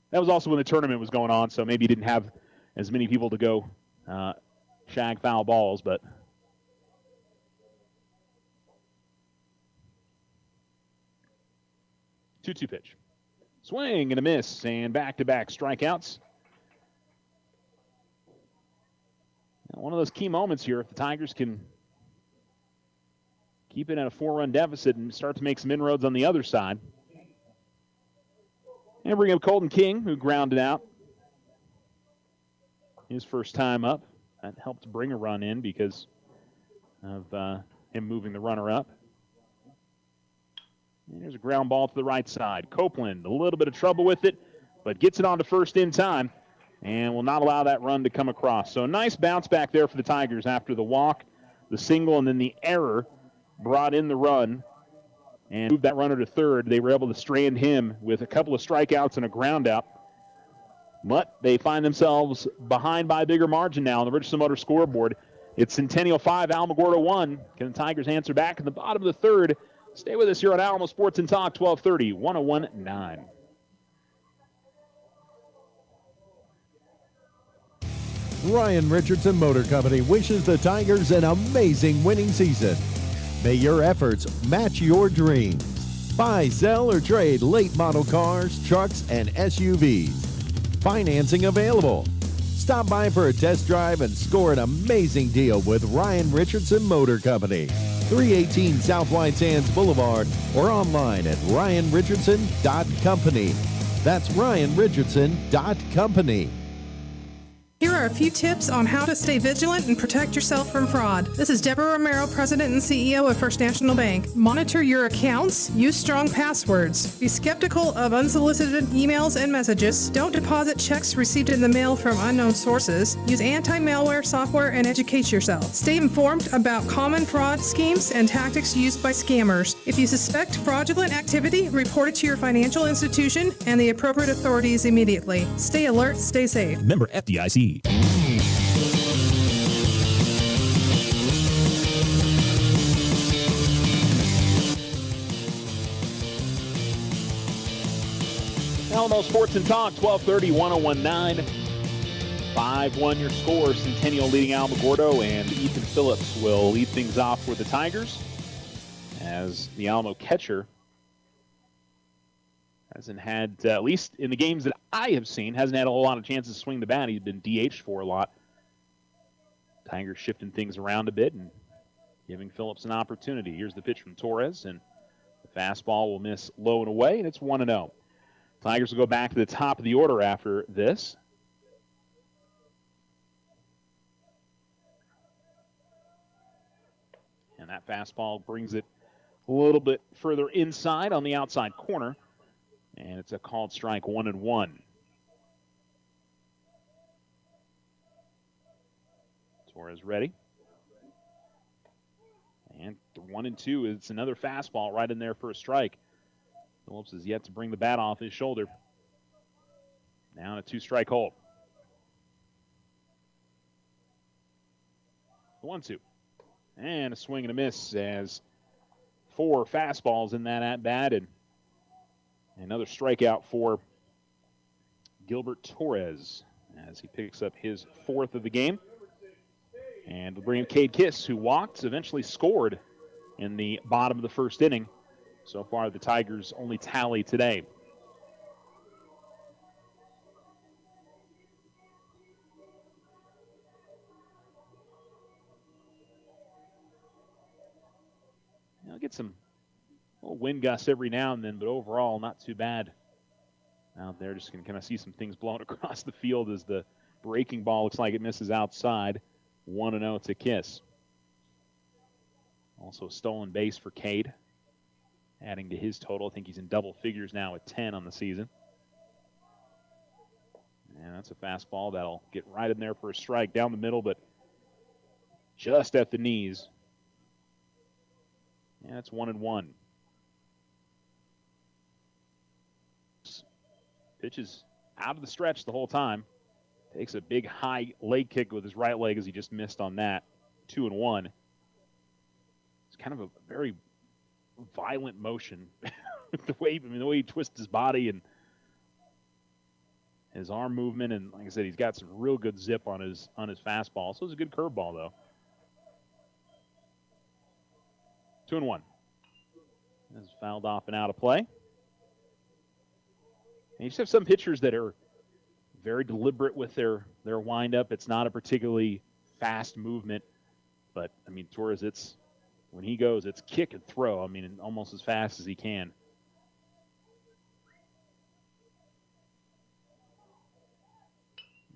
That was also when the tournament was going on, so maybe you didn't have as many people to go shag foul balls, but 2-2 pitch. Swing and a miss, and back-to-back strikeouts. Now, one of those key moments here, if the Tigers can keep it at a 4-run deficit and start to make some inroads on the other side. And bring up Colton King, who grounded out his first time up. That helped bring a run in because of him moving the runner up. And there's a ground ball to the right side. Copeland, a little bit of trouble with it, but gets it on to first in time and will not allow that run to come across. So a nice bounce back there for the Tigers after the walk, the single, and then the error brought in the run and moved that runner to third. They were able to strand him with a couple of strikeouts and a ground out. But they find themselves behind by a bigger margin now on the Richardson Motor scoreboard. It's Centennial 5, Alamogordo 1. Can the Tigers answer back in the bottom of the third? Stay with us here on Alamo Sports and Talk, 1230, 101.9. Ryan Richardson Motor Company wishes the Tigers an amazing winning season. May your efforts match your dreams. Buy, sell, or trade late model cars, trucks, and SUVs. Financing available. Stop by for a test drive and score an amazing deal with Ryan Richardson Motor Company. 318 South White Sands Boulevard or online at ryanrichardson.company. That's ryanrichardson.company. Here are a few tips on how to stay vigilant and protect yourself from fraud. This is Deborah Romero, President and CEO of First National Bank. Monitor your accounts. Use strong passwords. Be skeptical of unsolicited emails and messages. Don't deposit checks received in the mail from unknown sources. Use anti-malware software and educate yourself. Stay informed about common fraud schemes and tactics used by scammers. If you suspect fraudulent activity, report it to your financial institution and the appropriate authorities immediately. Stay alert, stay safe. Member FDIC. Alamo Sports and Talk, 1230, 101.9. 5-1 your score. Centennial leading Alamogordo, and Ethan Phillips will lead things off for the Tigers as the Alamo catcher hasn't had, at least in the games that I have seen, hasn't had a whole lot of chances to swing the bat. He's been DH'd for a lot. Tigers shifting things around a bit and giving Phillips an opportunity. Here's the pitch from Torres, and the fastball will miss low and away, and it's 1-0. Tigers will go back to the top of the order after this. And that fastball brings it a little bit further inside on the outside corner. And it's a called strike, 1-1. Torres ready. And 1-2. It's another fastball right in there for a strike. Phillips has yet to bring the bat off his shoulder. Now in a 2-strike hold. 1-2. And a swing and a miss as 4 fastballs in that at-bat, and another strikeout for Gilbert Torres as he picks up his 4th of the game. And we'll bring in Cade Kiss, who walked, eventually scored in the bottom of the first inning. So far, the Tigers' only tally today. I'll get some little wind gusts every now and then, but overall, not too bad out there. Just going to kind of see some things blown across the field as the breaking ball looks like it misses outside. 1-0 to Kiss. Also a stolen base for Cade, adding to his total. I think he's in double figures now at 10 on the season. And that's a fastball that'll get right in there for a strike down the middle, but just at the knees. Yeah, it's 1-1. Pitches out of the stretch the whole time. Takes a big high leg kick with his right leg as he just missed on that. 2-1. It's kind of a very violent motion. the way he twists his body and his arm movement, and like I said, he's got some real good zip on his fastball. So it's a good curveball though. 2-1. This is fouled off and out of play. And you just have some pitchers that are very deliberate with their windup. It's not a particularly fast movement, but I mean, Torres, when he goes, it's kick and throw. I mean, almost as fast as he can.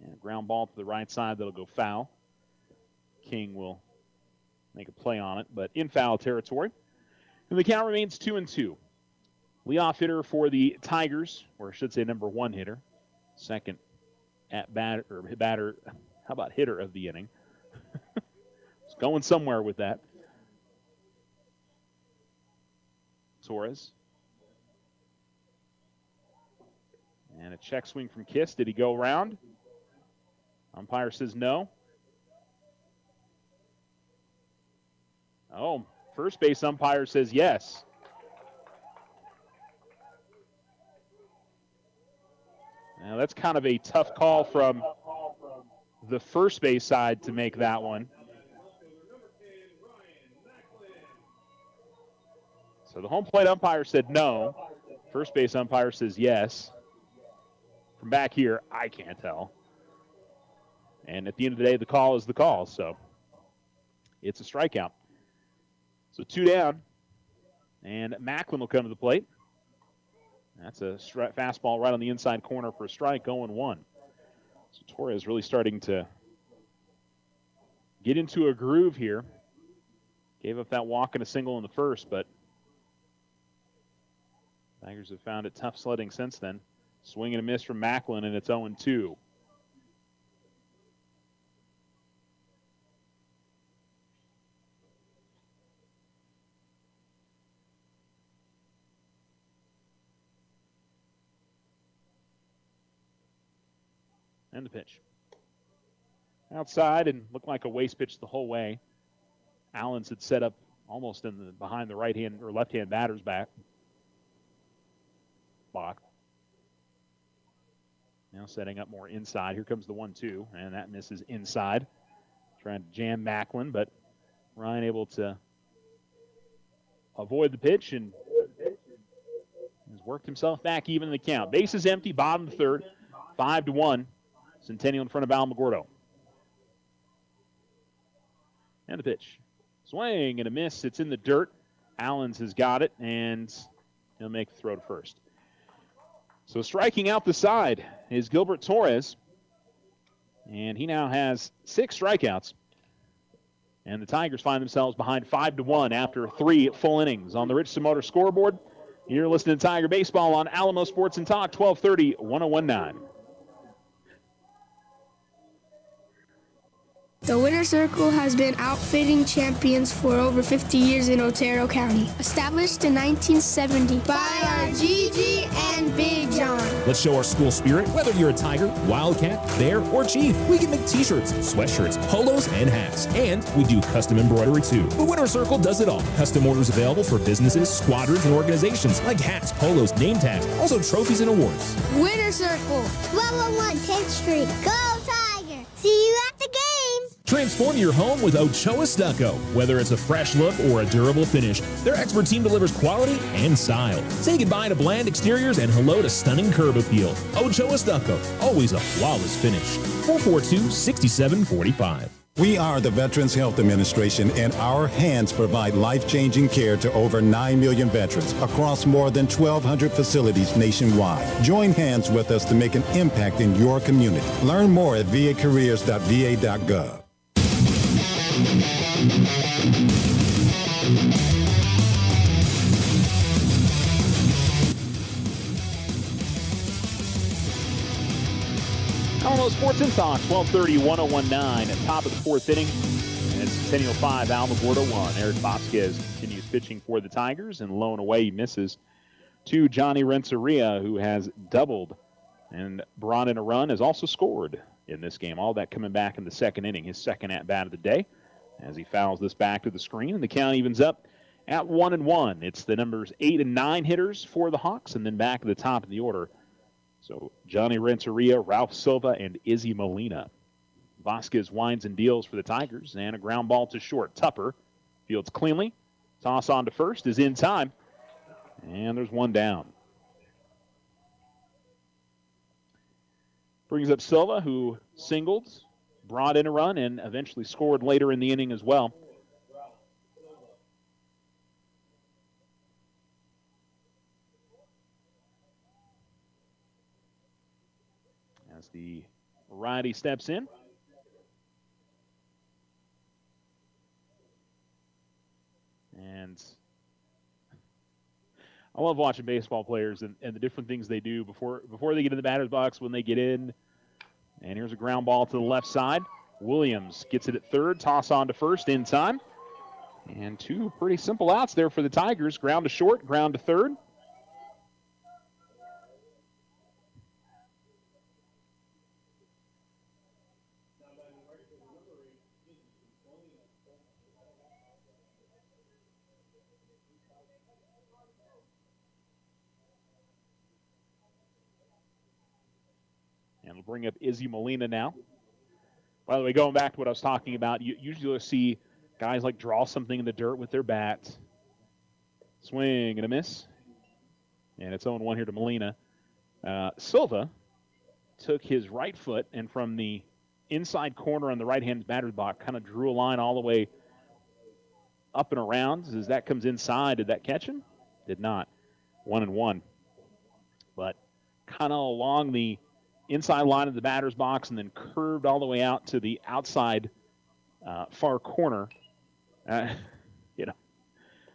And a ground ball to the right side that'll go foul. King will make a play on it, but in foul territory. And the count remains 2-2. Leadoff hitter for the Tigers, or I should say number one hitter. Second at batter, how about hitter of the inning? It's going somewhere with that. Torres. And a check swing from Kiss. Did he go around? Umpire says no. Oh, first base umpire says yes. Now that's kind of a tough call from the first base side to make that one. So the home plate umpire said no. First base umpire says yes. From back here, I can't tell. And at the end of the day, the call is the call. So it's a strikeout. So 2 down. And Macklin will come to the plate. That's a fastball right on the inside corner for a strike, 0-1. So Torres really starting to get into a groove here. Gave up that walk and a single in the first, but Tigers have found it tough sledding since then. Swing and a miss from Macklin, and it's 0-2. And the pitch. Outside and looked like a waste pitch the whole way. Allens had set up almost in the behind the right hand or left hand batter's back. Block. Now setting up more inside. Here comes the 1-2, and that misses inside. Trying to jam Macklin, but Ryan able to avoid the pitch and has worked himself back even in the count. Base is empty, bottom of the third, 5-1. Centennial in front of Alamogordo. And the pitch. Swing and a miss. It's in the dirt. Allens has got it, and he'll make the throw to first. So striking out the side is Gilbert Torres. And he now has 6 strikeouts. And the Tigers find themselves behind 5-1 after 3 full innings. On the Rich Samoter scoreboard, you're listening to Tiger Baseball on Alamo Sports and Talk, 1230, 1019. The Winner's Circle has been outfitting champions for over 50 years in Otero County. Established in 1970 by our Gigi and Big John. Let's show our school spirit. Whether you're a Tiger, Wildcat, Bear, or Chief, we can make t-shirts, sweatshirts, polos, and hats. And we do custom embroidery too. The Winner's Circle does it all. Custom orders available for businesses, squadrons, and organizations like hats, polos, name tags, also trophies and awards. Winner's Circle, 1201 10th Street. Go Tiger! See you at the games! Transform your home with Ochoa Stucco. Whether it's a fresh look or a durable finish, their expert team delivers quality and style. Say goodbye to bland exteriors and hello to stunning curb appeal. Ochoa Stucco, always a flawless finish. 442-6745. We are the Veterans Health Administration, and our hands provide life-changing care to over 9 million veterans across more than 1,200 facilities nationwide. Join hands with us to make an impact in your community. Learn more at vacareers.va.gov. Alamo Sports and Talk, 1230, 1019 at top of the 4th inning. And it's Centennial 5, Alamogordo 1. Eric Vasquez continues pitching for the Tigers, and low and away he misses to Johnny Renteria, who has doubled and brought in a run, has also scored in this game. All that coming back in the 2nd inning, his second at-bat of the day, as he fouls this back to the screen, and the count evens up at 1-1. It's the numbers 8 and 9 hitters for the Hawks, and then back at the top of the order. So Johnny Renteria, Ralph Silva, and Izzy Molina. Vasquez winds and deals for the Tigers, and a ground ball to short. Tupper fields cleanly. Toss on to first is in time, and there's one down. Brings up Silva, who singled, brought in a run, and eventually scored later in the inning as well. As the Righty steps in. And I love watching baseball players and the different things they do before they get in the batter's box, when they get in. And here's a ground ball to the left side. Williams gets it at third, toss on to first in time. And two pretty simple outs there for the Tigers. Ground to short, ground to third. And we'll bring up Izzy Molina now. By the way, going back to what I was talking about, you usually see guys like draw something in the dirt with their bat. Swing and a miss. And it's 0-1 here to Molina. Silva took his right foot and from the inside corner on the right-hand batter's box kind of drew a line all the way up and around. As that comes inside, did that catch him? Did not. 1-1. But kind of along the inside line of the batter's box and then curved all the way out to the outside far corner.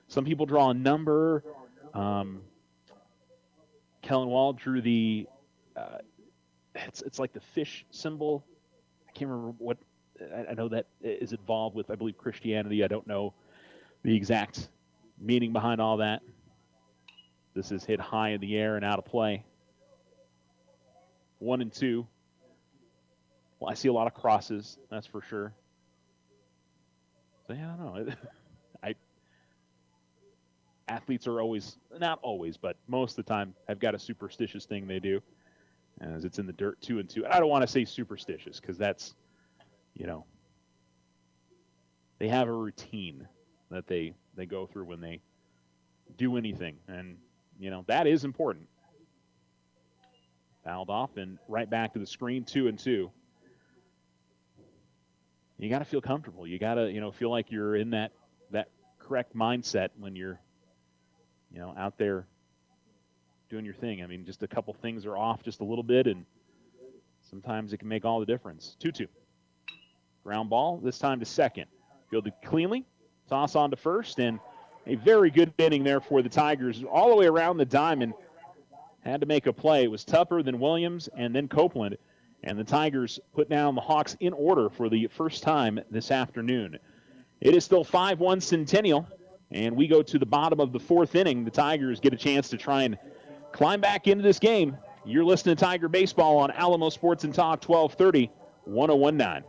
Some people draw a number. Kellen Wall drew the, it's like the fish symbol. I can't remember what, I know that is involved with, I believe, Christianity. I don't know the exact meaning behind all that. This is hit high in the air and out of play. 1-2. Well, I see a lot of crosses, that's for sure. So, yeah, I don't know. Athletes are always, not always, but most of the time, have got a superstitious thing they do. As it's in the dirt, 2-2. I don't want to say superstitious because that's, they have a routine that they go through when they do anything. And, that is important. Fouled off and right back to the screen, 2-2. You got to feel comfortable. You got to, feel like you're in that correct mindset when you're, out there doing your thing. I mean, just a couple things are off just a little bit, and sometimes it can make all the difference. 2-2. Ground ball, this time to second. Fielded cleanly. Toss on to first, and a very good inning there for the Tigers all the way around the diamond. Had to make a play. It was Tupper, then Williams, and then Copeland. And the Tigers put down the Hawks in order for the first time this afternoon. It is still 5-1 Centennial, and we go to the bottom of the fourth inning. The Tigers get a chance to try and climb back into this game. You're listening to Tiger Baseball on Alamo Sports and Talk 1230, 1019.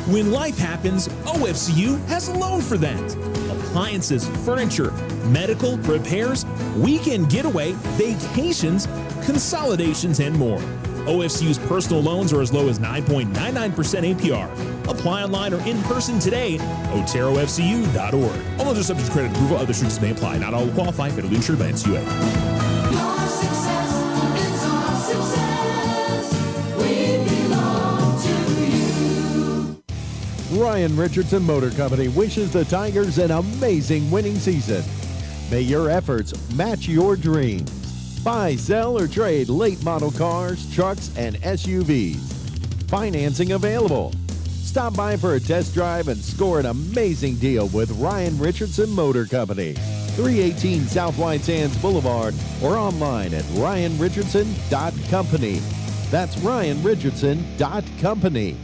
When life happens, OFCU has a loan for that. Appliances, furniture, medical, repairs, weekend getaway, vacations, consolidations, and more. OFCU's personal loans are as low as 9.99% APR. Apply online or in person today. OteroFCU.org. All loans are subject to credit approval. Other restrictions may apply. Not all will qualify. Federally insured by NCUA. Your success is our success. We belong to you. Ryan Richardson Motor Company wishes the Tigers an amazing winning season. May your efforts match your dreams. Buy, sell, or trade late model cars, trucks, and SUVs. Financing available. Stop by for a test drive and score an amazing deal with Ryan Richardson Motor Company. 318 South White Sands Boulevard or online at ryanrichardson.company. That's ryanrichardson.company.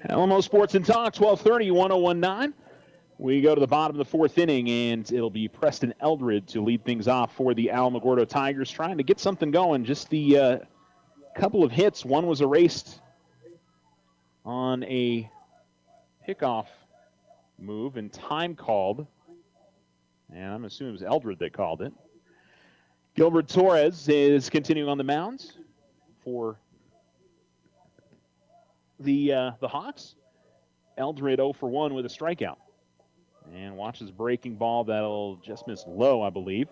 Alamo Sports and Talk, 1230, 1019. We go to the bottom of the fourth inning, and it'll be Preston Eldred to lead things off for the Alamogordo Tigers, trying to get something going. Just the couple of hits. One was erased on a pickoff move and time called. And I'm assuming it was Eldred that called it. Gilbert Torres is continuing on the mound for the Hawks. Eldred 0 for 1 with a strikeout. And watches breaking ball that'll just miss low, I believe.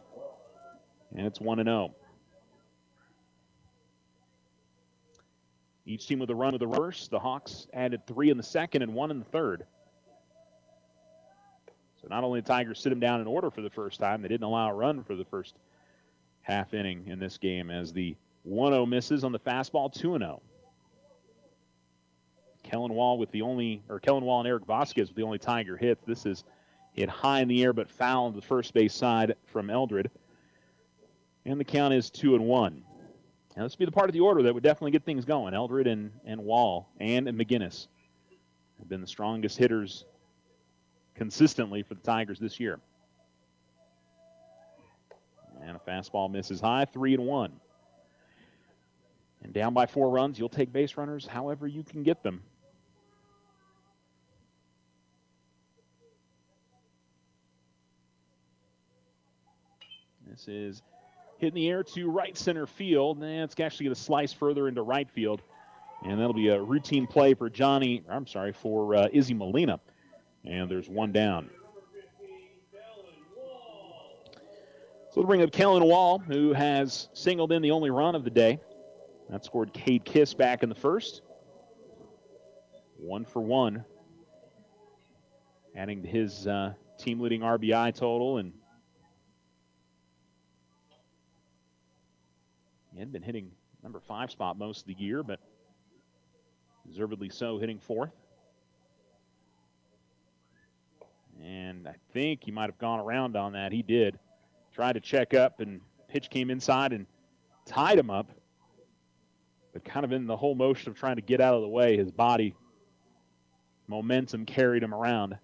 And it's 1-0. Each team with a run with the runners. The Hawks added 3 in the second and 1 in the third. So not only did the Tigers sit them down in order for the first time, they didn't allow a run for the first half inning in this game as the 1-0 misses on the fastball, 2-0. Kellen Wall and Eric Vasquez with the only Tiger hits. This is hit high in the air but foul on the first base side from Eldred. And the count is 2-1. Now this would be the part of the order that would definitely get things going. Eldred and Wall and McGinnis have been the strongest hitters consistently for the Tigers this year. And a fastball misses high, 3-1. And down by 4 runs, you'll take base runners however you can get them. This is hit in the air to right center field. And it's actually going to slice further into right field. And that'll be a routine play for Izzy Molina. And there's one down. So we'll bring up Kellen Wall, who has singled in the only run of the day. That scored Cade Kiss back in the first. 1 for 1. Adding to his team-leading RBI total. And he had been hitting number 5 spot most of the year, but deservedly so, hitting 4th. And I think he might have gone around on that. He did. Tried to check up, and pitch came inside and tied him up. But kind of in the whole motion of trying to get out of the way, his body momentum carried him around.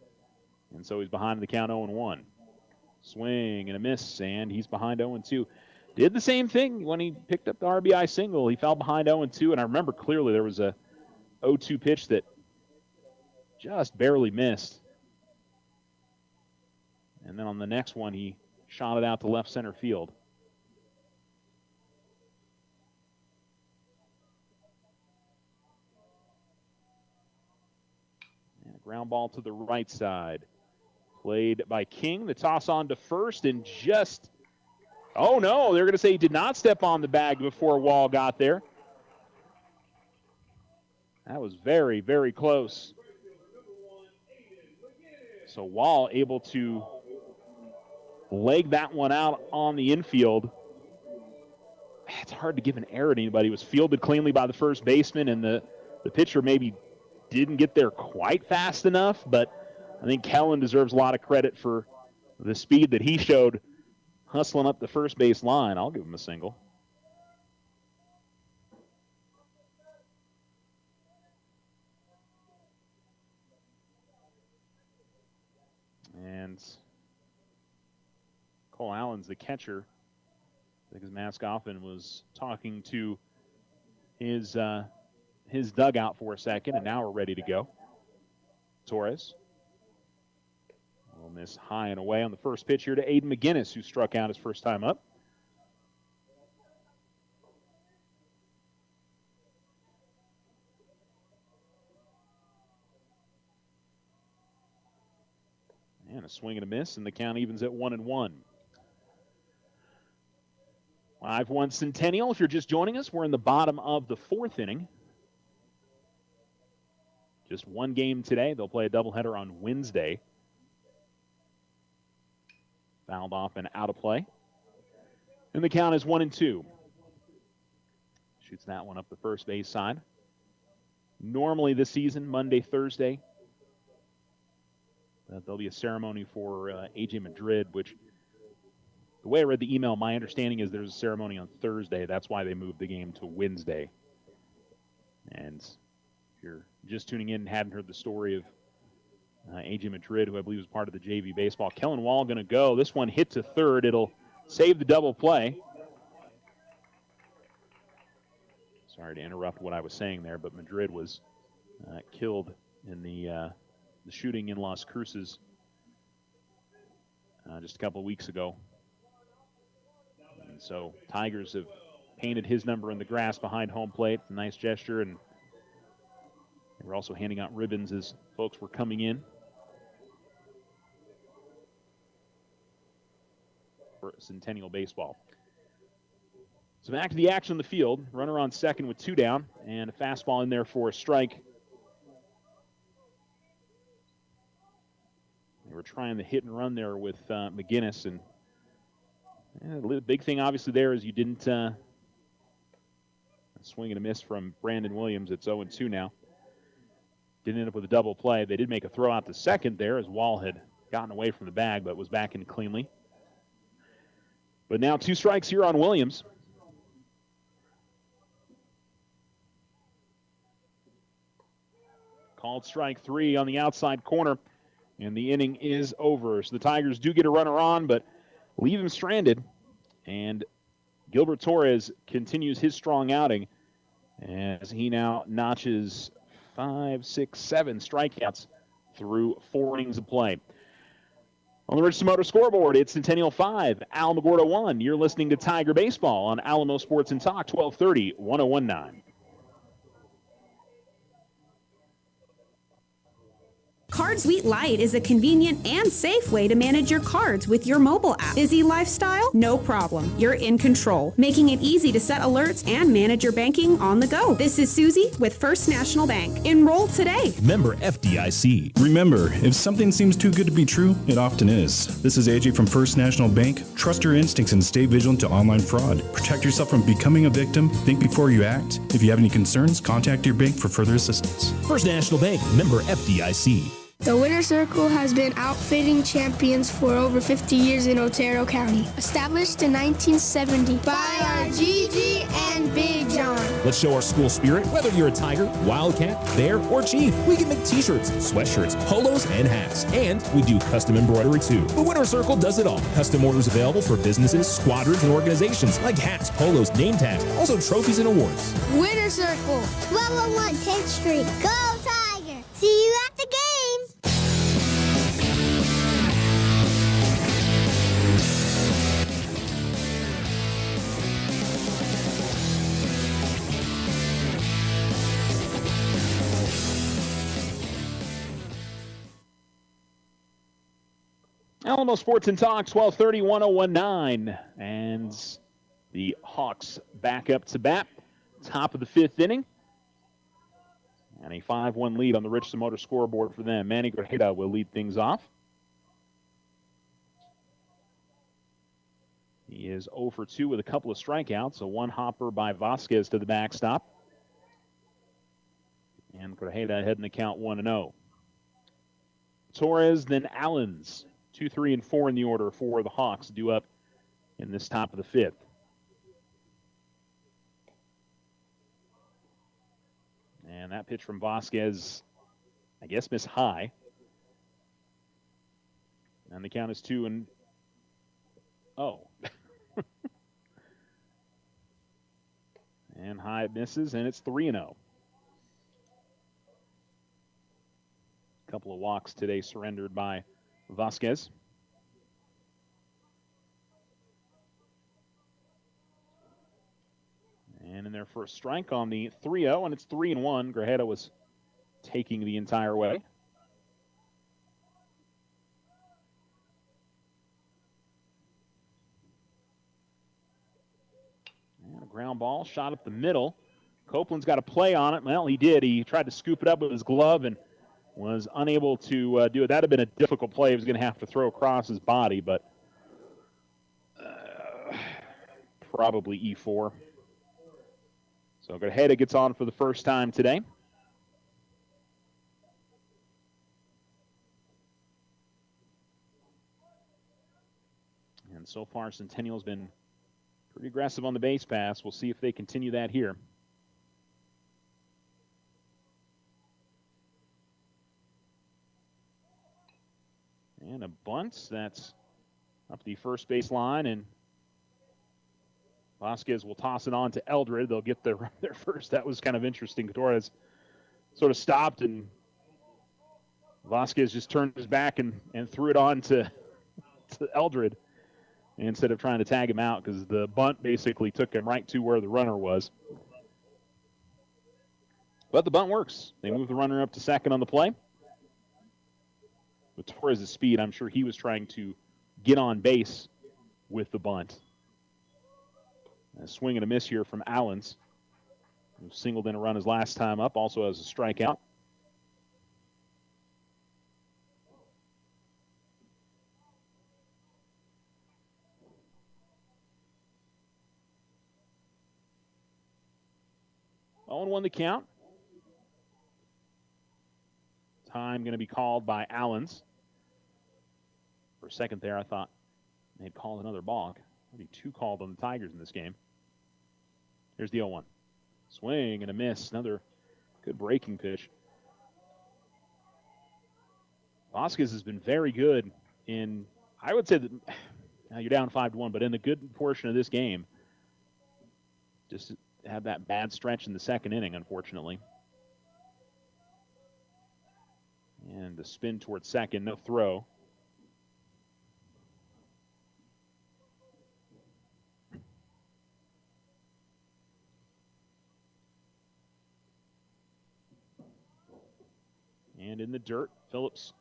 And so he's behind the count 0-1. Swing and a miss, and he's behind 0-2. Did the same thing when he picked up the RBI single. He fell behind 0-2, and I remember clearly there was a 0-2 pitch that just barely missed. And then on the next one, he shot it out to left center field. And a ground ball to the right side. Played by King. The toss on to first and just... Oh, no, they're going to say he did not step on the bag before Wall got there. That was very, very close. So Wall able to leg that one out on the infield. It's hard to give an error to anybody. It was fielded cleanly by the first baseman, and the pitcher maybe didn't get there quite fast enough, but I think Kellen deserves a lot of credit for the speed that he showed hustling up the first base line. I'll give him a single. And Cole Allen's the catcher. I think his mask off and was talking to his dugout for a second, and now we're ready to go. Torres will miss high and away on the first pitch here to Aiden McGinnis, who struck out his first time up. And a swing and a miss, and the count evens at 1-1. 5-1 Centennial. If you're just joining us, we're in the bottom of the 4th inning. Just one game today. They'll play a doubleheader on Wednesday. Fouled off and out of play. And the count is 1-2. Shoots that one up the first base side. Normally this season, Monday, Thursday, there'll be a ceremony for AJ Madrid, which, the way I read the email, my understanding is there's a ceremony on Thursday. That's why they moved the game to Wednesday. And if you're just tuning in and hadn't heard the story of AJ Madrid, who I believe was part of the JV baseball, Kellen Wall going to go. This one hit to third. It'll save the double play. Sorry to interrupt what I was saying there, but Madrid was killed in the shooting in Las Cruces just a couple of weeks ago. And so Tigers have painted his number in the grass behind home plate. It's a nice gesture, and they were also handing out ribbons as folks were coming in for Centennial baseball. So back to the action on the field. Runner on second with 2 down, and a fastball in there for a strike. They were trying the hit and run there with McGinnis, and the big thing obviously there is you didn't swing and a miss from Brandon Williams. It's 0-2 now. Didn't end up with a double play. They did make a throw out to second there as Wall had gotten away from the bag, but was back in cleanly. But now 2 strikes here on Williams. Called strike 3 on the outside corner, and the inning is over. So the Tigers do get a runner on, but leave him stranded. And Gilbert Torres continues his strong outing as he now notches 5, 6, 7 strikeouts through 4 innings of play. On the Richardson Motor scoreboard, it's Centennial 5, Alamogordo 1. You're listening to Tiger Baseball on Alamo Sports and Talk, 1230, 1019. Card Suite Lite is a convenient and safe way to manage your cards with your mobile app. Busy lifestyle? No problem. You're in control, making it easy to set alerts and manage your banking on the go. This is Susie with First National Bank. Enroll today. Member FDIC. Remember, if something seems too good to be true, it often is. This is AJ from First National Bank. Trust your instincts and stay vigilant to online fraud. Protect yourself from becoming a victim. Think before you act. If you have any concerns, contact your bank for further assistance. First National Bank, member FDIC. The Winter Circle has been outfitting champions for over 50 years in Otero County. Established in 1970 by our Gigi and Big John. Let's show our school spirit. Whether you're a Tiger, Wildcat, Bear, or Chief, we can make t-shirts, sweatshirts, polos, and hats. And we do custom embroidery too. The Winter Circle does it all. Custom orders available for businesses, squadrons, and organizations like hats, polos, name tags, also trophies and awards. Winter Circle, 1201 10th Street. Go Tiger! See you at the game! Alamo Sports and Talk, 1230, 1019. And the Hawks back up to bat. Top of the 5th inning. And a 5-1 lead on the Richardson Motor scoreboard for them. Manny Grajeda will lead things off. He is 0 for 2 with a couple of strikeouts. A 1 hopper by Vasquez to the backstop. And Grajeda heading the count 1-0. Torres, then Allens. 2, 3, and 4 in the order for the Hawks, due up in this top of the 5th. And that pitch from Vasquez, I guess, missed high. And the count is 2-0. And high misses, and it's 3-0. A couple of walks today surrendered by Vasquez. And in their first strike on the 3-0, and it's 3-1. Grajeda was taking the entire way. And a ground ball shot up the middle. Copeland's got a play on it. Well, he did. He tried to scoop it up with his glove and was unable to do it. That would have been a difficult play. He was going to have to throw across his body, but probably E4. So Grajeda gets on for the first time today. And so far, Centennial's been pretty aggressive on the base pass. We'll see if they continue that here. And a bunt that's up the first base line, and Vasquez will toss it on to Eldred. They'll get there first. That was kind of interesting. Torres sort of stopped, and Vasquez just turned his back and threw it on to Eldred instead of trying to tag him out, because the bunt basically took him right to where the runner was. But the bunt works. They move the runner up to second on the play. With Torres' speed, I'm sure he was trying to get on base with the bunt. A swing and a miss here from Allens, who singled in a run his last time up, also has a strikeout. Oh, and 1 the count. Time going to be called by Allens. For a second there, I thought they'd call another balk. There'll be 2 called on the Tigers in this game. Here's the 0-1. Swing and a miss. Another good breaking pitch. Vasquez has been very good in, I would say that, now you're down 5-1, but in the good portion of this game. Just had that bad stretch in the second inning, unfortunately. And the spin towards second, no throw. And in the dirt, Phillips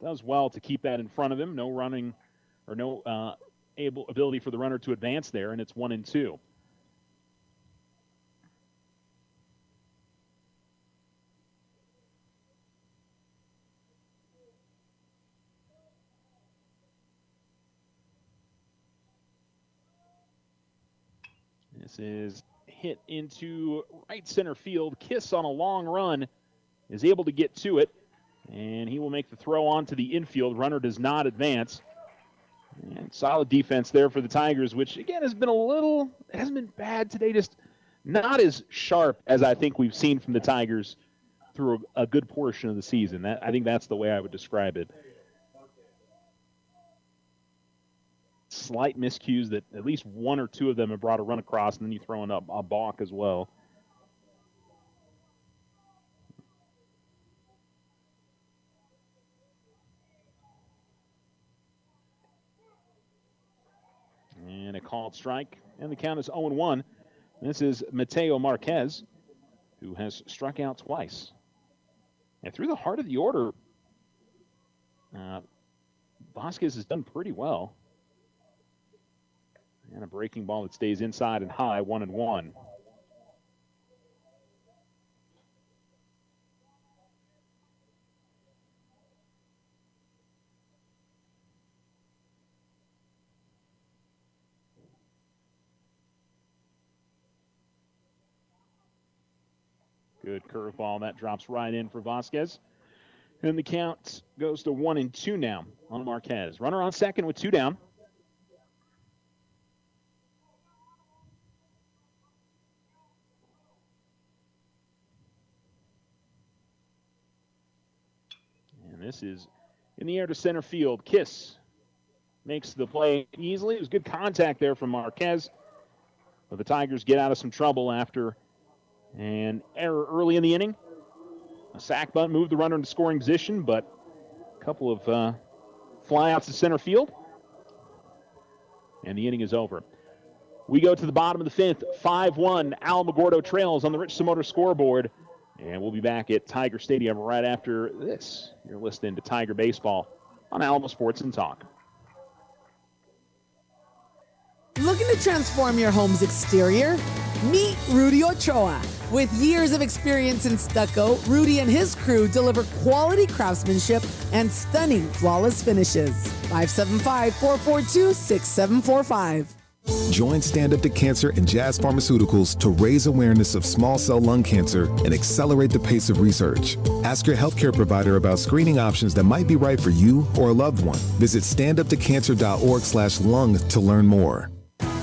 does well to keep that in front of him. No running or no ability for the runner to advance there, and it's 1-2. This is hit into right center field. Kiss on a long run is able to get to it, and he will make the throw onto the infield. Runner does not advance. And solid defense there for the Tigers, which, again, has been it hasn't been bad today, just not as sharp as I think we've seen from the Tigers through a good portion of the season. I think that's the way I would describe it. Slight miscues that at least 1 or 2 of them have brought a run across, and then you throw in a balk as well. And a called strike, and the count is 0-1. This is Mateo Marquez, who has struck out twice. And through the heart of the order, Vasquez has done pretty well. And a breaking ball that stays inside and high, 1-1. Good curveball. That drops right in for Vasquez. And the count goes to 1-2 now on Marquez. Runner on second with 2 down. And this is in the air to center field. Kiss makes the play easily. It was good contact there from Marquez. But the Tigers get out of some trouble after an error early in the inning. A sac bunt moved the runner into scoring position, but a couple of flyouts to center field. And the inning is over. We go to the bottom of the 5th. 5-1. Alamogordo trails on the Rich Samotra scoreboard. And we'll be back at Tiger Stadium right after this. You're listening to Tiger Baseball on Alamo Sports and Talk. Looking to transform your home's exterior? Meet Rudy Ochoa. With years of experience in stucco, Rudy and his crew deliver quality craftsmanship and stunning flawless finishes. 575-442-6745. Join Stand Up to Cancer and Jazz Pharmaceuticals to raise awareness of small cell lung cancer and accelerate the pace of research. Ask your healthcare provider about screening options that might be right for you or a loved one. Visit standuptocancer.org/lung to learn more.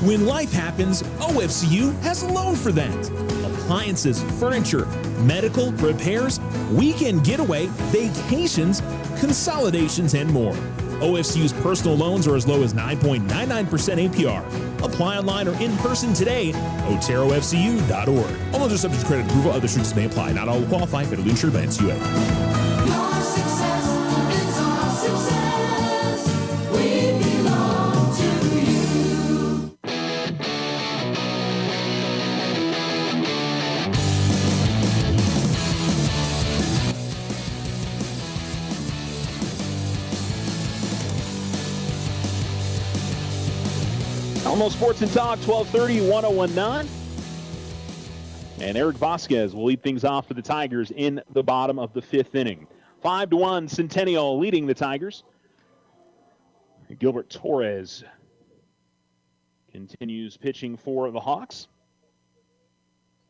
When life happens, OFCU has a loan for that. Appliances, furniture, medical, repairs, weekend getaway, vacations, consolidations, and more. OFCU's personal loans are as low as 9.99% APR. Apply online or in person today. OteroFCU.org. All loans are subject to credit approval. Other restrictions may apply. Not all will qualify. Federally insured by NCUA. Your success is our success. We belong to you. Alamo Sports and Talk, 1230, 1019. And Eric Vasquez will lead things off for the Tigers in the bottom of the 5th inning. 5-1, Centennial leading the Tigers. Gilbert Torres continues pitching for the Hawks.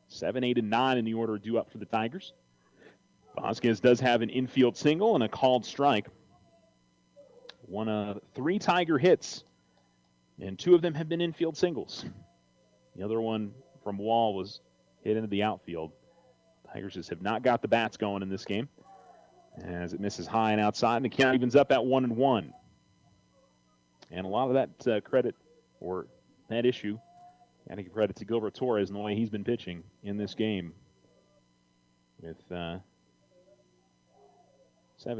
7, 8, and 9 in the order due up for the Tigers. Vasquez does have an infield single and a called strike. One of 3 Tiger hits, and 2 of them have been infield singles. The other one from Wall was hit into the outfield. Tigers just have not got the bats going in this game, as it misses high and outside, and the count evens up at 1-1. And a lot of that credit, or that issue, got to give credit to Gilbert Torres and the way he's been pitching in this game, with 7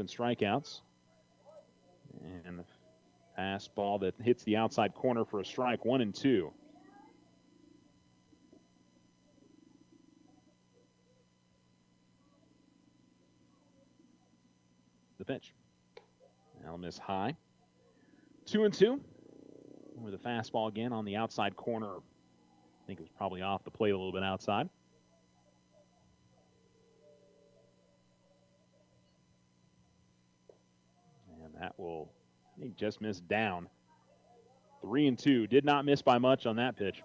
strikeouts and the fastball that hits the outside corner for a strike. 1-2. The pitch. Now miss high. 2-2. With a fastball again on the outside corner. I think it was probably off the plate a little bit outside. And that will, I think, just missed down. 3-2. Did not miss by much on that pitch.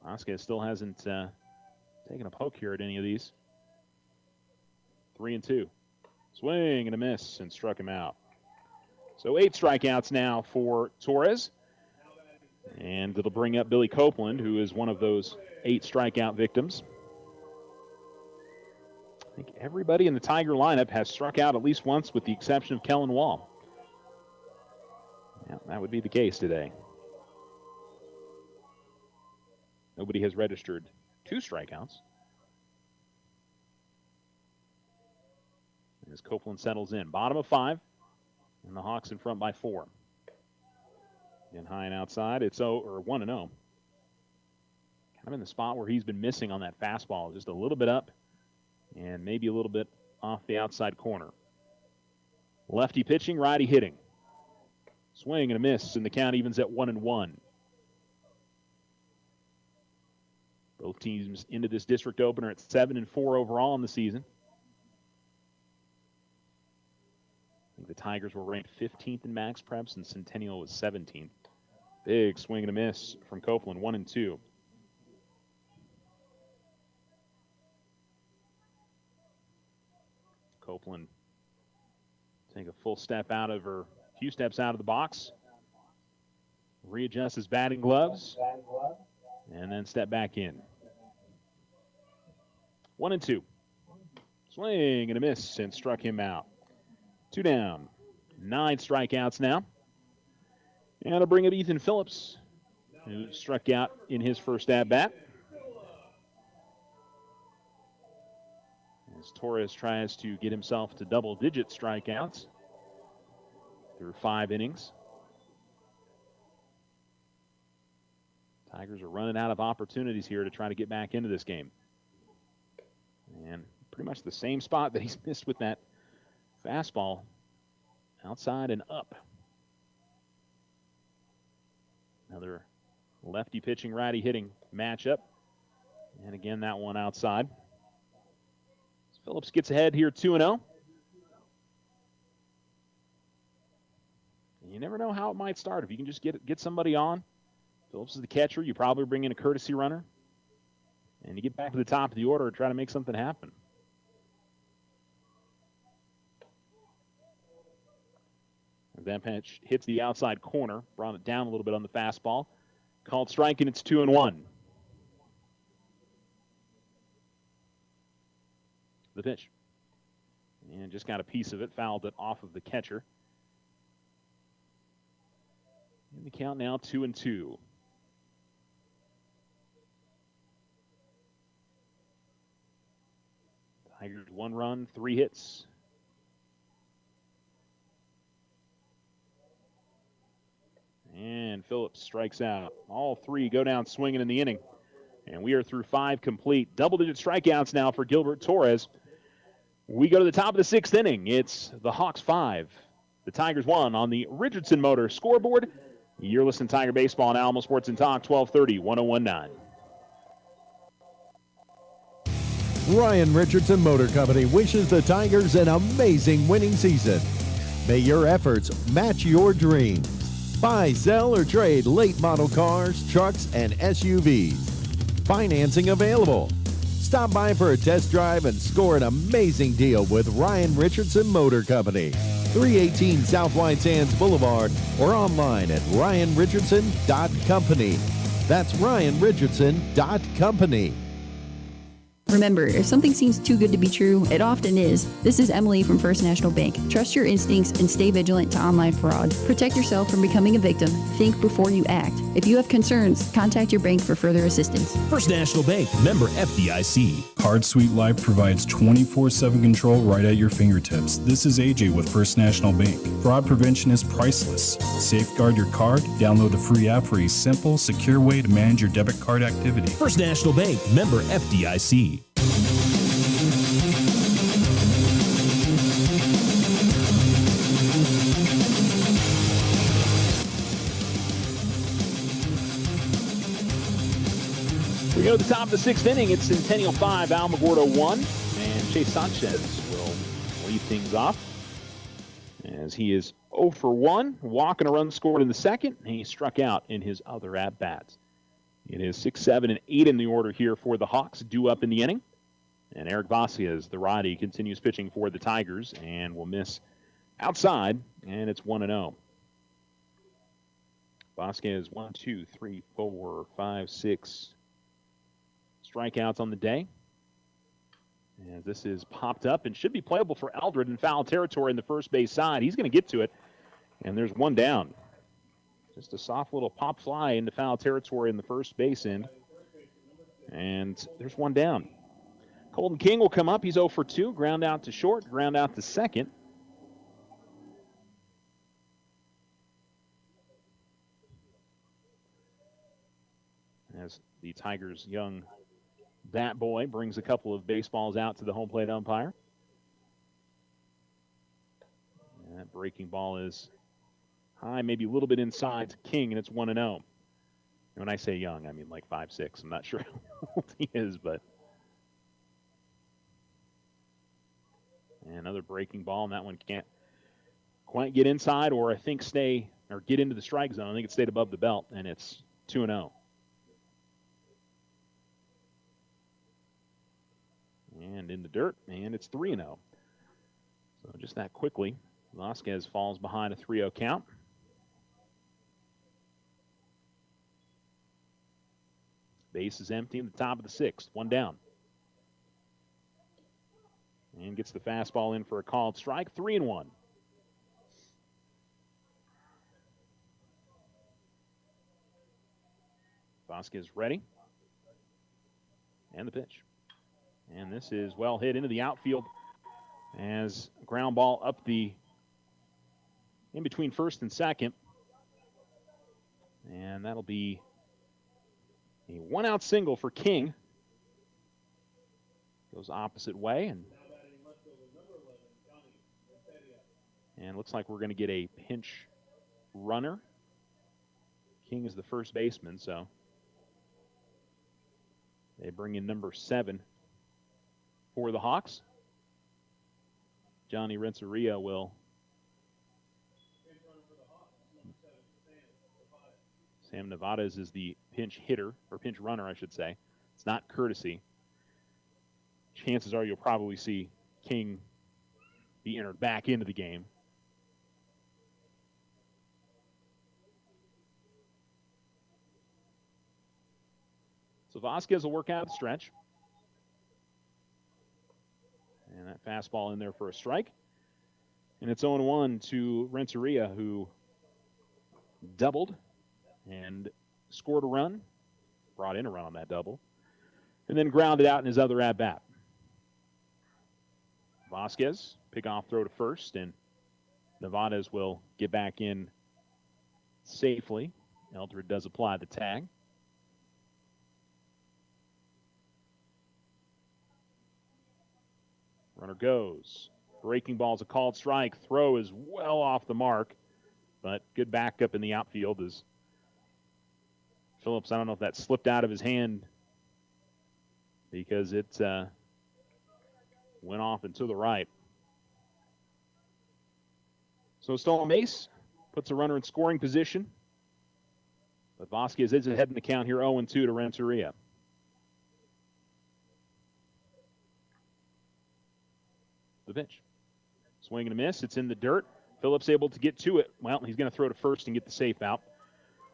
Vasquez still hasn't taken a poke here at any of these. 3-2. Swing and a miss, and struck him out. So 8 strikeouts now for Torres. And it'll bring up Billy Copeland, who is one of those 8 strikeout victims. I think everybody in the Tiger lineup has struck out at least once, with the exception of Kellen Wall. Yeah, that would be the case today. Nobody has registered 2 strikeouts. As Copeland settles in. Bottom of 5. And the Hawks in front by 4. Again, high and outside. It's 1-0. Kind of in the spot where he's been missing on that fastball. Just a little bit up and maybe a little bit off the outside corner. Lefty pitching, righty hitting. Swing and a miss, and the count evens at 1-1. Both teams into this district opener at 7-4 overall in the season. The Tigers were ranked 15th in max preps, and Centennial was 17th. Big swing and a miss from Copeland, 1-2. Copeland take a few steps out of the box, readjust his batting gloves, and then step back in. 1-2. Swing and a miss, and struck him out. 2 down. 9 strikeouts now. And I'll bring up Ethan Phillips, who struck out in his first at-bat. As Torres tries to get himself to double-digit strikeouts through 5 innings. Tigers are running out of opportunities here to try to get back into this game. And pretty much the same spot that he's missed with that fastball, outside and up. Another lefty pitching, righty hitting matchup. And again, that one outside. Phillips gets ahead here 2-0. You never know how it might start. If you can just get somebody on. Phillips is the catcher. You probably bring in a courtesy runner. And you get back to the top of the order and try to make something happen. That pitch hits the outside corner, brought it down a little bit on the fastball. Called strike, and it's 2-1. The pitch. And just got a piece of it, fouled it off of the catcher. And the count now 2-2. Tigers 1 run, 3 hits. And Phillips strikes out. All 3 go down swinging in the inning. And we are through 5 complete. Double-digit strikeouts now for Gilbert Torres. We go to the top of the 6th inning. It's the Hawks 5, the Tigers 1 on the Richardson Motor scoreboard. You're listening to Tiger Baseball on Alamo Sports and Talk, 1230, 1019. Ryan Richardson Motor Company wishes the Tigers an amazing winning season. May your efforts match your dreams. Buy, sell, or trade late model cars, trucks, and SUVs. Financing available. Stop by for a test drive and score an amazing deal with Ryan Richardson Motor Company. 318 South White Sands Boulevard or online at ryanrichardson.company. That's ryanrichardson.company. Remember, if something seems too good to be true, it often is. This is Emily from First National Bank. Trust your instincts and stay vigilant to online fraud. Protect yourself from becoming a victim. Think before you act. If you have concerns, contact your bank for further assistance. First National Bank, member FDIC. Card Suite Life provides 24/7 control right at your fingertips. This is AJ with First National Bank. Fraud prevention is priceless. Safeguard your card. Download the free app for a simple, secure way to manage your debit card activity. First National Bank, member FDIC. We go to the top of the sixth inning. It's Centennial 5, Alamogordo 1, and Chase Sanchez will lead things off as he is 0 for 1, walking a run scored in the second, and he struck out in his other at-bats. It is 6, 7, and 8 in the order here for the Hawks, due up in the inning. And Eric Vasquez, the righty, continues pitching for the Tigers and will miss outside, and it's 1-0. Vasquez, 1, 2, 3, 4, 5, 6 strikeouts on the day. And this is popped up and should be playable for Eldred in foul territory in the first base side. He's going to get to it, and there's one down. Just a soft little pop fly into foul territory in the first base end. And there's one down. Colton King will come up. He's 0 for 2. Ground out to short, ground out to second. As the Tigers' young bat boy brings a couple of baseballs out to the home plate umpire. And that breaking ball is high, maybe a little bit inside to King, and it's 1-0. And when I say young, I mean like 5'6". I'm not sure how old he is, but. And another breaking ball, and that one can't quite get inside or I think stay or get into the strike zone. I think it stayed above the belt, and it's 2-0. And in the dirt, and it's 3-0. So just that quickly, Vasquez falls behind a 3-0 count. Base is empty in the top of the sixth, one down. And gets the fastball in for a called strike, 3-1. Vasquez ready. And the pitch. And this is well hit into the outfield as a ground ball up in between first and second. And that'll be a one-out single for King. Goes opposite way, and looks like we're going to get a pinch runner. King is the first baseman, so they bring in number 7 for the Hawks. Johnny Renteria will. Sam Nevada's is the pinch hitter, or pinch runner, I should say. It's not courtesy. Chances are you'll probably see King be entered back into the game. So Vasquez will work out the stretch. And that fastball in there for a strike. And it's 0-1 to Renteria, who doubled and scored a run, brought in a run on that double, and then grounded out in his other at-bat. Vasquez, pick-off throw to first, and Nevada's will get back in safely. Eldred does apply the tag. Runner goes. Breaking ball's a called strike. Throw is well off the mark, but good backup in the outfield as Phillips, I don't know if that slipped out of his hand because it went off and to the right. So stolen base puts a runner in scoring position. But Vasquez is ahead in the count here, 0-2 to Renteria. The pitch. Swing and a miss. It's in the dirt. Phillips able to get to it. Well, he's going to throw to first and get the safe out.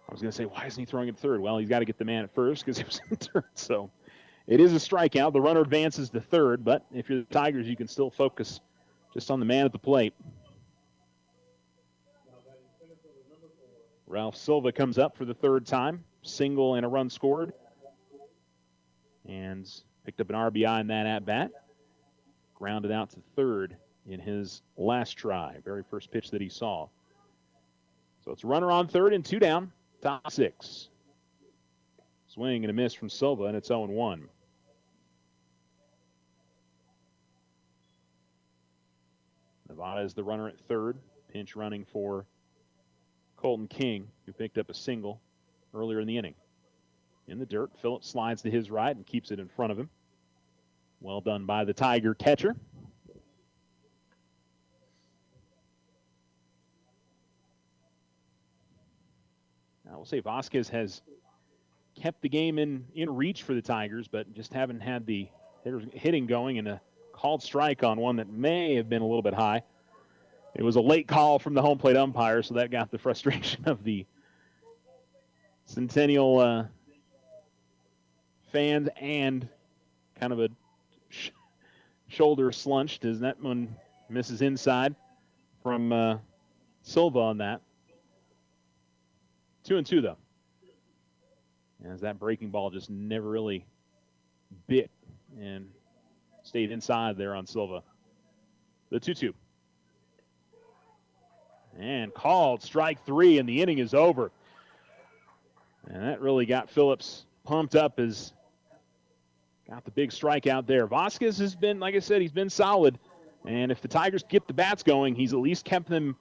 I was going to say, why isn't he throwing it to third? Well, he's got to get the man at first because he was in the dirt. So it is a strikeout. The runner advances to third, but if you're the Tigers, you can still focus just on the man at the plate. Ralph Silva comes up for the third time. Single and a run scored. And picked up an RBI in that at-bat. Grounded out to third in his last try. Very first pitch that he saw. So it's runner on third and 2 down. Top 6. Swing and a miss from Silva, and it's 0-1. Nevada is the runner at third. Pinch running for Colton King, who picked up a single earlier in the inning. In the dirt, Phillips slides to his right and keeps it in front of him. Well done by the Tiger catcher. I will say Vasquez has kept the game in reach for the Tigers, but just haven't had the hitting going, and a called strike on one that may have been a little bit high. It was a late call from the home plate umpire, so that got the frustration of the Centennial fans and kind of a shoulder slunched as that one misses inside from Silva on that. 2-2, though. As that breaking ball just never really bit and stayed inside there on Silva. The 2-2. And called strike 3, and the inning is over. And that really got Phillips pumped up as got the big strikeout there. Vasquez has been, like I said, he's been solid. And if the Tigers get the bats going, he's at least kept them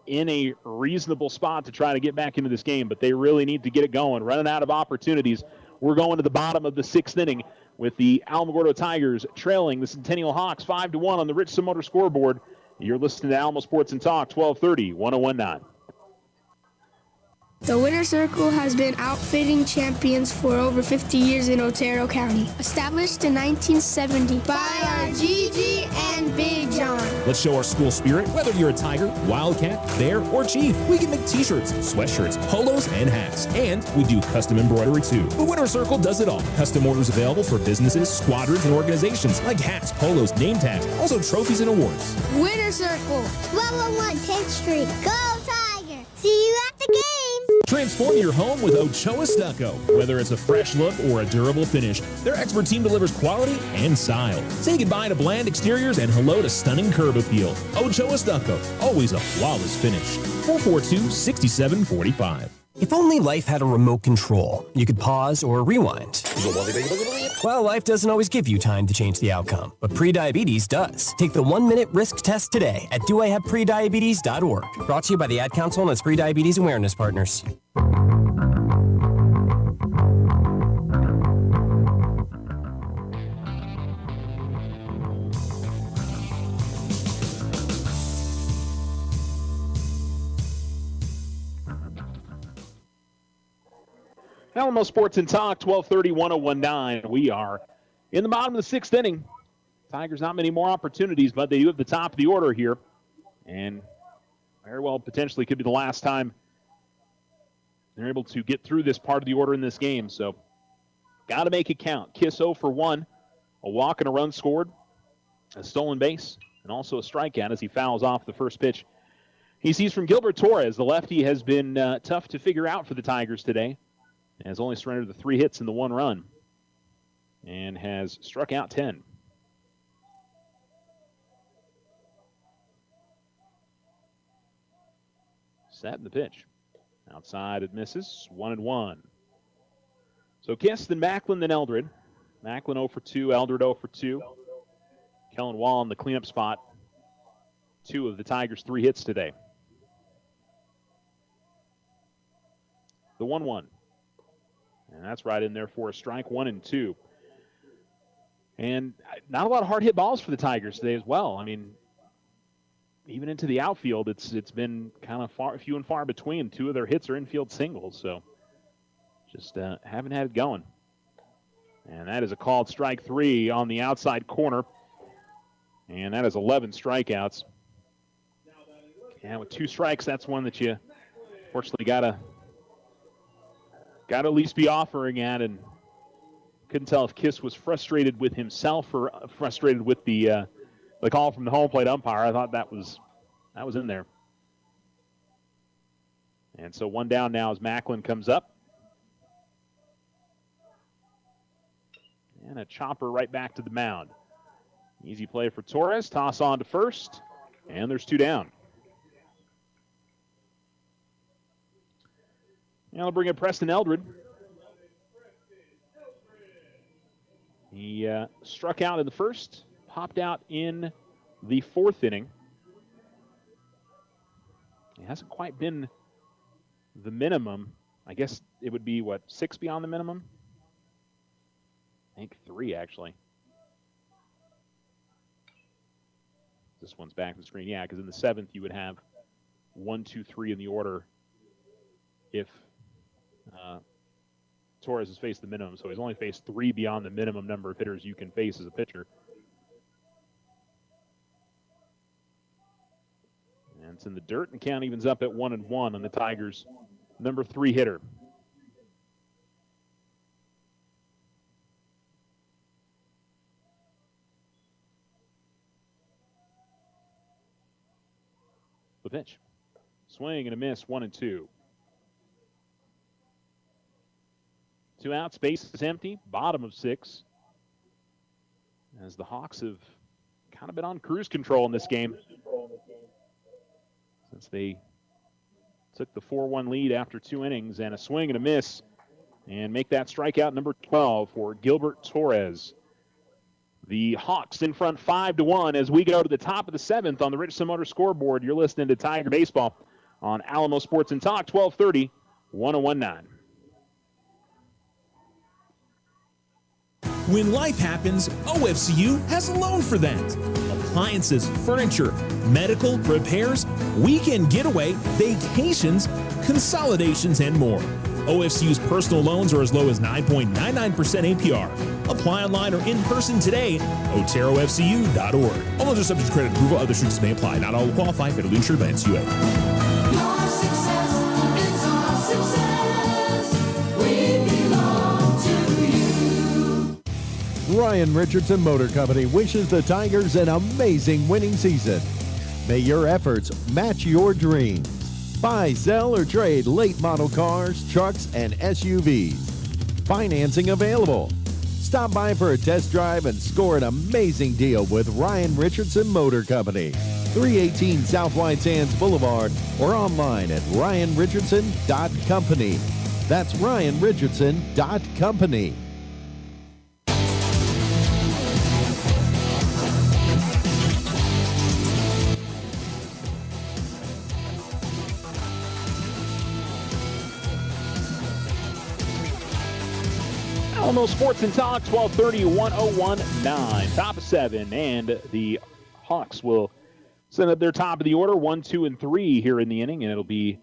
in a reasonable spot to try to get back into this game. But they really need to get it going. Running out of opportunities. We're going to the bottom of the 6th inning with the Alamogordo Tigers trailing the Centennial Hawks 5-1 on the Richardson Motor scoreboard. You're listening to Alamo Sports and Talk, 1230, 1019. The Winter Circle has been outfitting champions for over 50 years in Otero County. Established in 1970 by our Gigi and Big John. Let's show our school spirit. Whether you're a Tiger, Wildcat, Bear, or Chief, we can make t-shirts, sweatshirts, polos, and hats. And we do custom embroidery too. The Winter Circle does it all. Custom orders available for businesses, squadrons, and organizations like hats, polos, name tags, also trophies and awards. Winter Circle, 1201 10th Street. Go Tiger! See you at the game! Transform your home with Ochoa Stucco. Whether it's a fresh look or a durable finish, their expert team delivers quality and style. Say goodbye to bland exteriors and hello to stunning curb appeal. Ochoa Stucco, always a flawless finish. 442-6745. If only life had a remote control, you could pause or rewind. Well, life doesn't always give you time to change the outcome, but prediabetes does. Take the 1-minute risk test today at doihaveprediabetes.org. Brought to you by the Ad Council and its prediabetes awareness partners. Alamo Sports and Talk, 1230, 1019. We are in the bottom of the 6th inning. Tigers not many more opportunities, but they do have the top of the order here. And very well potentially could be the last time they're able to get through this part of the order in this game. So got to make it count. Kiss 0 for 1. A walk and a run scored. A stolen base. And also a strikeout as he fouls off the first pitch he sees from Gilbert Torres. The lefty has been tough to figure out for the Tigers today. Has only surrendered the 3 hits and the 1 run. And has struck out 10. Set in the pitch. Outside it misses. 1-1. So Kiss, then Macklin, then Eldred. Macklin 0 for 2. Eldred 0 for 2. Kellen Wall in the cleanup spot. 2 of the Tigers' 3 hits today. The 1-1. And that's right in there for a strike, 1-2. And not a lot of hard hit balls for the Tigers today as well. I mean, even into the outfield, it's been kind of few and far between. 2 of their hits are infield singles, so just haven't had it going. And that is a called strike 3 on the outside corner. And that is 11 strikeouts. And with 2 strikes, that's one that you fortunately gotta at least be offering at. And couldn't tell if Kiss was frustrated with himself or frustrated with the call from the home plate umpire. I thought that was in there. And so 1 down now as Macklin comes up. And a chopper right back to the mound. Easy play for Torres. Toss on to first. And there's 2 down. Now they'll bring in Preston Eldred. He struck out in the first, popped out in the 4th inning. It hasn't quite been the minimum. I guess it would be, 6 beyond the minimum? I think 3, actually. This one's back to the screen. Yeah, because in the 7th you would have 1, 2, 3 in the order if Torres has faced the minimum. So he's only faced 3 beyond the minimum number of hitters you can face as a pitcher. And it's in the dirt, and count evens up at 1-1 on the Tigers' number 3 hitter. The pitch. Swing and a miss, 1-2. 2 outs, base is empty, bottom of 6. As the Hawks have kind of been on cruise control in this game since they took the 4-1 lead after 2 innings, and a swing and a miss, and make that strikeout number 12 for Gilbert Torres. The Hawks in front 5-1 as we go to the top of the 7th on the Richardson Motor scoreboard. You're listening to Tiger Baseball on Alamo Sports and Talk, 1230, 1019. When life happens, OFCU has a loan for that. Appliances, furniture, medical, repairs, weekend getaway, vacations, consolidations, and more. OFCU's personal loans are as low as 9.99% APR. Apply online or in person today, oterofcu.org. All other subject to credit approval, other restrictions may apply. Not all will qualify. Federally insured by NCUA. Your success is our success. We belong to you. Ryan Richardson Motor Company wishes the Tigers an amazing winning season. May your efforts match your dreams. Buy, sell, or trade late model cars, trucks, and SUVs. Financing available. Stop by for a test drive and score an amazing deal with Ryan Richardson Motor Company. 318 South White Sands Boulevard or online at ryanrichardson.company. That's ryanrichardson.company. Alamo Sports and Talk, 1230, 1019. Top of 7, and the Hawks will send up their top of the order, 1, 2, and 3 here in the inning, and it'll be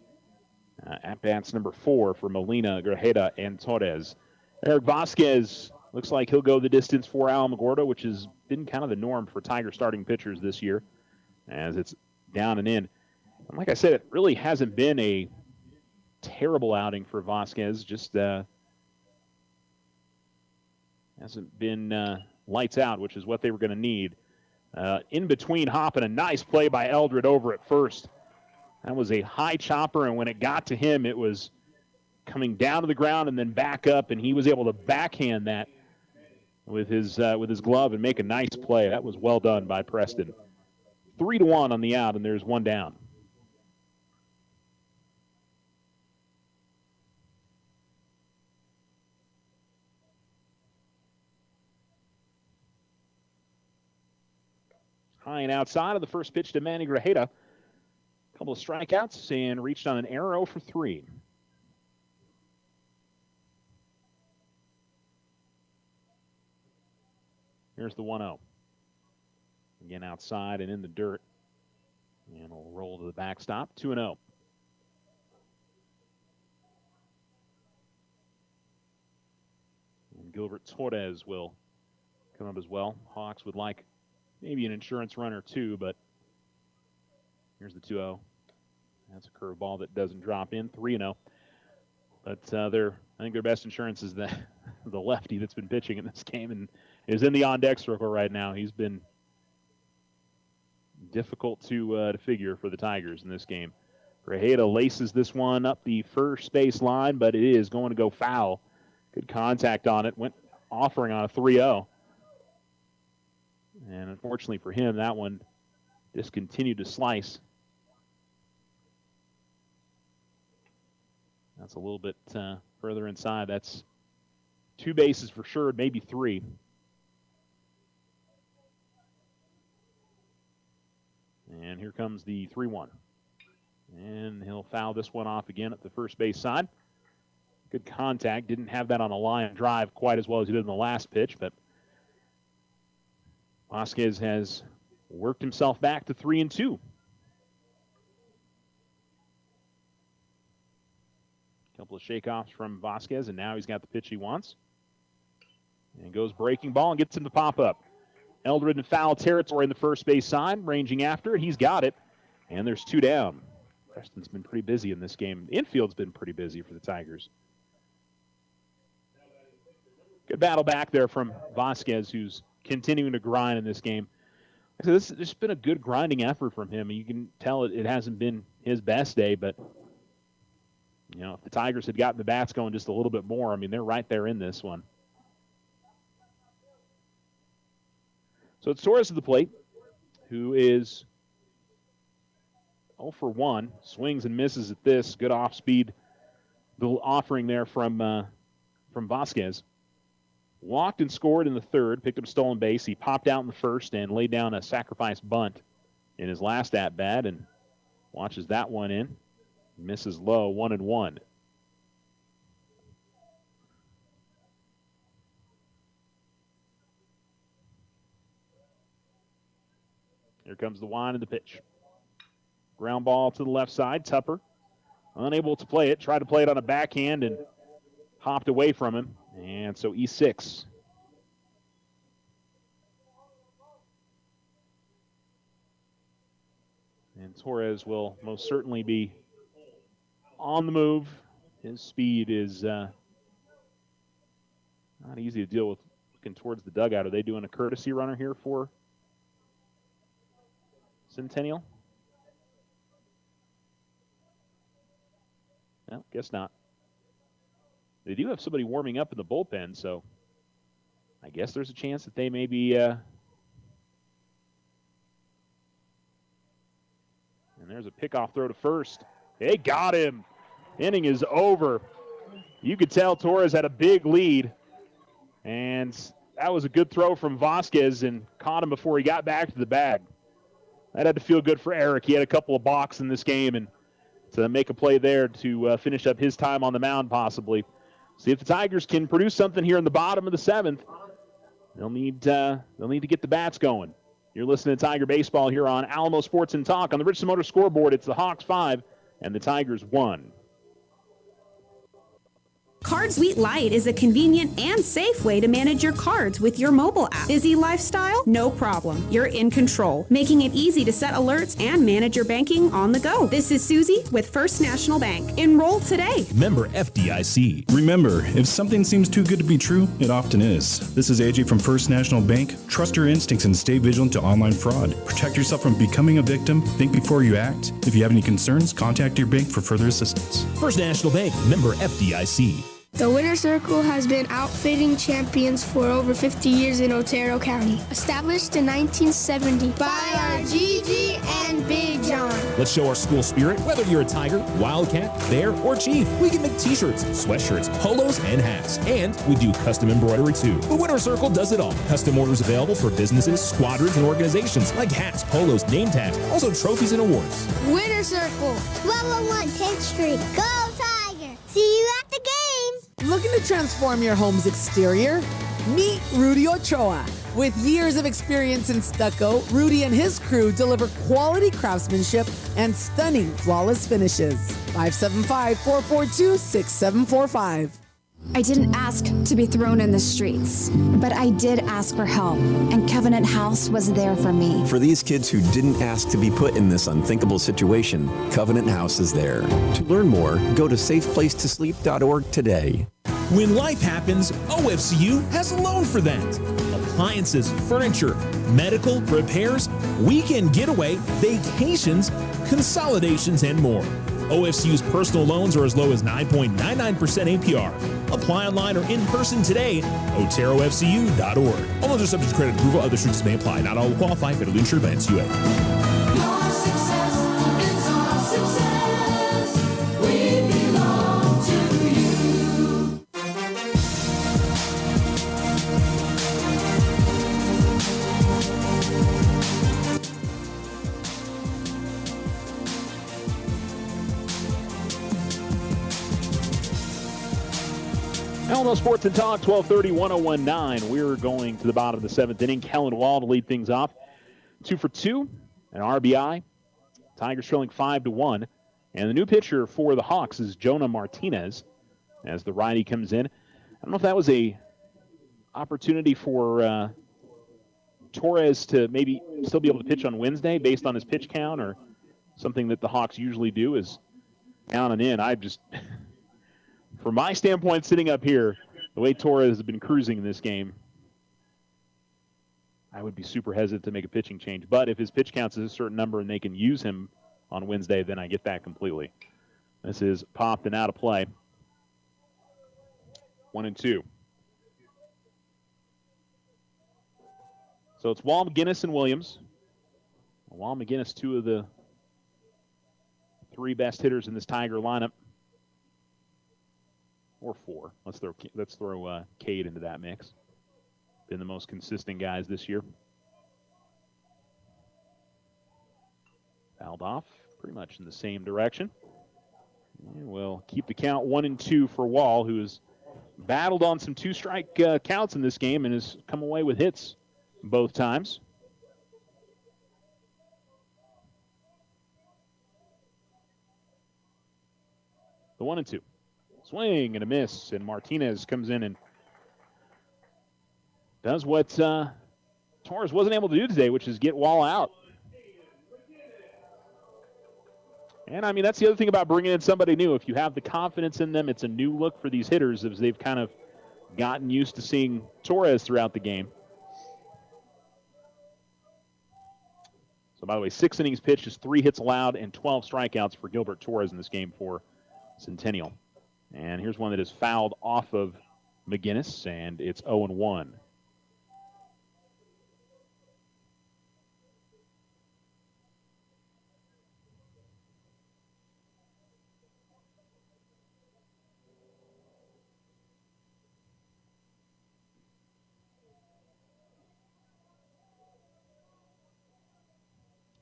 at-bats number 4 for Molina, Grajeda, and Torres. Eric Vasquez looks like he'll go the distance for Alamogordo, which has been kind of the norm for Tiger starting pitchers this year, as it's down and in. And like I said, it really hasn't been a terrible outing for Vasquez, just hasn't been lights out, which is what they were going to need. In between hopping, a nice play by Eldred over at first. That was a high chopper, and when it got to him, it was coming down to the ground and then back up, and he was able to backhand that with his glove and make a nice play. That was well done by Preston. 3-1 on the out, and there's 1 down. High and outside of the first pitch to Manny Grajeda. A couple of strikeouts and reached on an arrow for 3. Here's the 1-0. Again, outside and in the dirt. And we'll roll to the backstop. 2-0. And Gilbert Torres will come up as well. Hawks would like maybe an insurance run or two, but here's the 2-0. That's a curveball that doesn't drop in. 3-0. But I think their best insurance is the lefty that's been pitching in this game and is in the on-deck circle right now. He's been difficult to figure for the Tigers in this game. Grajeda laces this one up the first base line, but it is going to go foul. Good contact on it. Went offering on a 3-0. And unfortunately for him, that one discontinued to slice. That's a little bit further inside. That's 2 bases for sure, maybe 3. And here comes the 3-1. And he'll foul this one off again at the first base side. Good contact. Didn't have that on a line drive quite as well as he did in the last pitch, but Vasquez has worked himself back to 3-2. Couple of shakeoffs from Vasquez, and now he's got the pitch he wants. And goes breaking ball and gets him to pop up. Eldred in foul territory in the first base side, ranging after it. He's got it, and there's 2 down. Preston's been pretty busy in this game. The infield's been pretty busy for the Tigers. Good battle back there from Vasquez, who's continuing to grind in this game. So this has been a good grinding effort from him. You can tell it hasn't been his best day, but you know, if the Tigers had gotten the bats going just a little bit more, I mean, they're right there in this one. So it's Torres at the plate, who is 0 for 1. Swings and misses at this. Good off-speed little offering there from Vasquez. Walked and scored in the third, picked up a stolen base. He popped out in the first and laid down a sacrifice bunt in his last at-bat and watches that one in. Misses low, 1-1. Here comes the wind and the pitch. Ground ball to the left side. Tupper unable to play it. Tried to play it on a backhand and hopped away from him. And so E6. And Torres will most certainly be on the move. His speed is not easy to deal with looking towards the dugout. Are they doing a courtesy runner here for Centennial? No, guess not. They do have somebody warming up in the bullpen, so I guess there's a chance that they may be and there's a pickoff throw to first. They got him. Inning is over. You could tell Torres had a big lead, and that was a good throw from Vasquez and caught him before he got back to the bag. That had to feel good for Eric. He had a couple of balks in this game, and to make a play there to finish up his time on the mound possibly. See if the Tigers can produce something here in the bottom of the 7th. They'll need to get the bats going. You're listening to Tiger Baseball here on Alamo Sports and Talk. On the Richardson Motor scoreboard, it's the Hawks 5 and the Tigers 1. Card Suite Lite is a convenient and safe way to manage your cards with your mobile app. Busy lifestyle? No problem. You're in control, making it easy to set alerts and manage your banking on the go. This is Susie with First National Bank. Enroll today. Member FDIC. Remember, if something seems too good to be true, it often is. This is AJ from First National Bank. Trust your instincts and stay vigilant to online fraud. Protect yourself from becoming a victim. Think before you act. If you have any concerns, contact your bank for further assistance. First National Bank, member FDIC. The Winner's Circle has been outfitting champions for over 50 years in Otero County. Established in 1970 by our Gigi and Big John. Let's show our school spirit. Whether you're a Tiger, Wildcat, Bear, or Chief, we can make t-shirts, sweatshirts, polos, and hats. And we do custom embroidery too. The Winner's Circle does it all. Custom orders available for businesses, squadrons, and organizations like hats, polos, name tags, also trophies and awards. Winner's Circle, 1201 10th Street. Go Tiger! See you at the game! Looking to transform your home's exterior? Meet Rudy Ochoa. With years of experience in stucco, Rudy and his crew deliver quality craftsmanship and stunning flawless finishes. 575-442-6745. I didn't ask to be thrown in the streets, but I did ask for help, and Covenant House was there for me. For these kids who didn't ask to be put in this unthinkable situation, Covenant House is there. To learn more, go to safeplacetosleep.org today. When life happens, OFCU has a loan for that. Appliances, furniture, medical, repairs, weekend getaway, vacations, consolidations, and more. OFCU's personal loans are as low as 9.99% APR. Apply online or in person today. OteroFCU.org. All loans are subject to credit approval. Other restrictions may apply. Not all will qualify. Federally insured by NCUA. Your success is our success. We belong to you. Alamo Sports and Talk, 1230, 1019. We're going to the bottom of the seventh inning. Kellen Wall to lead things off. 2 for 2, an RBI. Tigers trailing 5-1. And the new pitcher for the Hawks is Jonah Martinez as the righty comes in. I don't know if that was a opportunity for Torres to maybe still be able to pitch on Wednesday based on his pitch count, or something that the Hawks usually do is down and in. I just... From my standpoint, sitting up here, the way Torres has been cruising in this game, I would be super hesitant to make a pitching change. But if his pitch counts is a certain number and they can use him on Wednesday, then I get that completely. This is popped and out of play. 1-2. So it's Wall, McGinnis, and Williams. Wall, McGinnis, two of the three best hitters in this Tiger lineup. Or four. Let's throw Cade into that mix. Been the most consistent guys this year. Fouled off, pretty much in the same direction. And we'll keep the count 1-2 for Wall, who has battled on some two-strike counts in this game and has come away with hits both times. The 1-2. Swing and a miss, and Martinez comes in and does what Torres wasn't able to do today, which is get Wall out. And, I mean, that's the other thing about bringing in somebody new. If you have the confidence in them, it's a new look for these hitters as they've kind of gotten used to seeing Torres throughout the game. So, by the way, 6 innings pitched is 3 hits allowed and 12 strikeouts for Gilbert Torres in this game for Centennial. And here's one that is fouled off of McGinnis, and it's 0-1.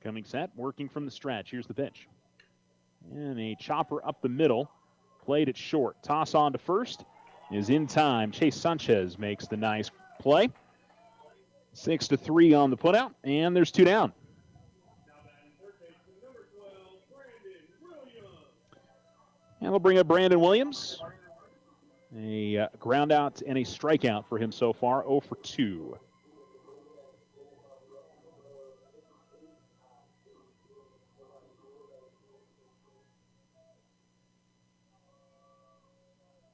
Coming set, working from the stretch. Here's the pitch. And a chopper up the middle. Played it short. Toss on to first is in time. Chase Sanchez makes the nice play. 6-3 on the putout, and there's 2 down. And we'll bring up Brandon Williams. A ground out and a strikeout for him so far, 0 for 2.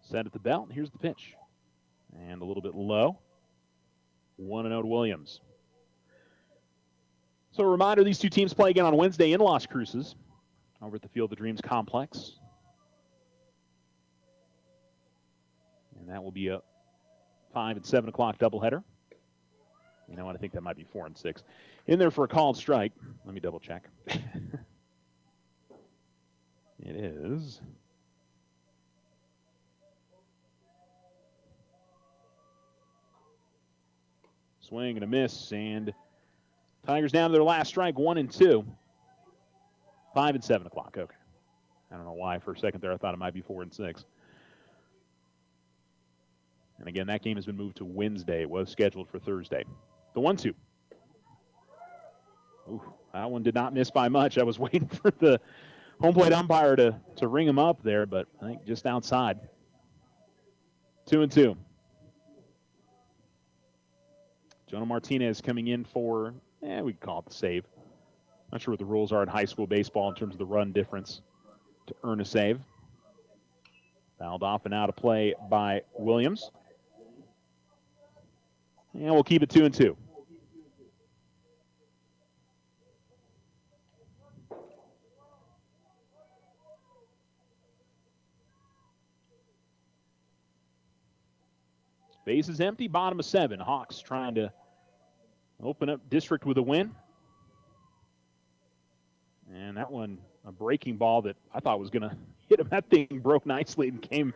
Set at the belt. Here's the pitch. And a little bit low. 1-0 to Williams. So a reminder, these two teams play again on Wednesday in Las Cruces over at the Field of Dreams complex. And that will be a 5 and 7 o'clock doubleheader. You know what? I think that might be 4 and 6. In there for a called strike. Let me double check. It is... Swing and a miss, and Tigers down to their last strike, 1-2. 5 and 7 o'clock. Okay. I don't know why for a second there I thought it might be 4 and 6. And again, that game has been moved to Wednesday. It was scheduled for Thursday. The 1-2. Ooh, that one did not miss by much. I was waiting for the home plate umpire to ring him up there, but I think just outside. 2-2. Jonah Martinez coming in for, we can call it the save. Not sure what the rules are in high school baseball in terms of the run difference to earn a save. Fouled off and out of play by Williams. And we'll keep it 2-2. Base is empty, bottom of 7. Hawks trying to open up district with a win. And that one, a breaking ball that I thought was going to hit him. That thing broke nicely and came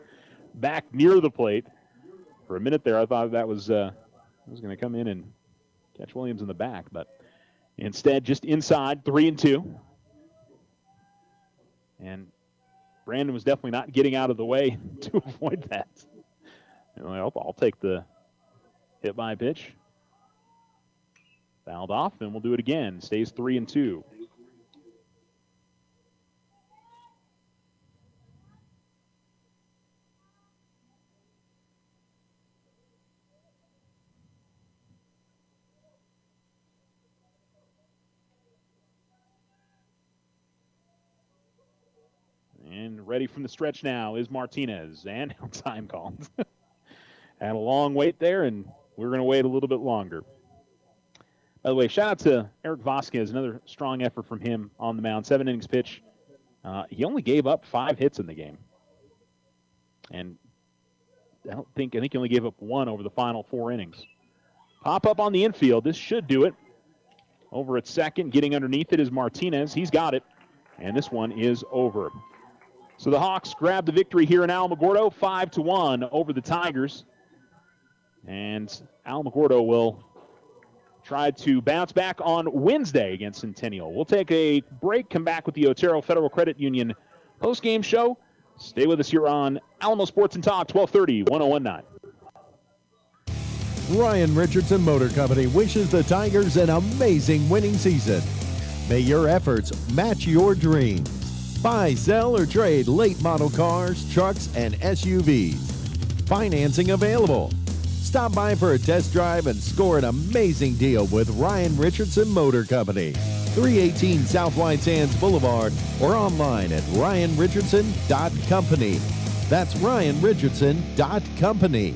back near the plate. For a minute there, I thought that was going to come in and catch Williams in the back. But instead, just inside, 3-2. And Brandon was definitely not getting out of the way to avoid that. I'll take the hit by pitch. Fouled off, and we'll do it again. Stays 3-2. And ready from the stretch now is Martinez. And time called. Had a long wait there, and we're going to wait a little bit longer. By the way, shout out to Eric Vasquez, another strong effort from him on the mound. 7 innings pitch. He only gave up 5 hits in the game. And I think he only gave up 1 over the final 4 innings. Pop up on the infield. This should do it. Over at second, getting underneath it is Martinez. He's got it. And this one is over. So the Hawks grab the victory here in Alamogordo, 5-1 over the Tigers. And Alamogordo will try to bounce back on Wednesday against Centennial. We'll take a break, come back with the Otero Federal Credit Union post-game show. Stay with us here on Alamo Sports and Talk, 1230, 1019. Ryan Richardson Motor Company wishes the Tigers an amazing winning season. May your efforts match your dreams. Buy, sell, or trade late model cars, trucks, and SUVs. Financing available. Stop by for a test drive and score an amazing deal with Ryan Richardson Motor Company. 318 South White Sands Boulevard or online at ryanrichardson.company. That's ryanrichardson.company.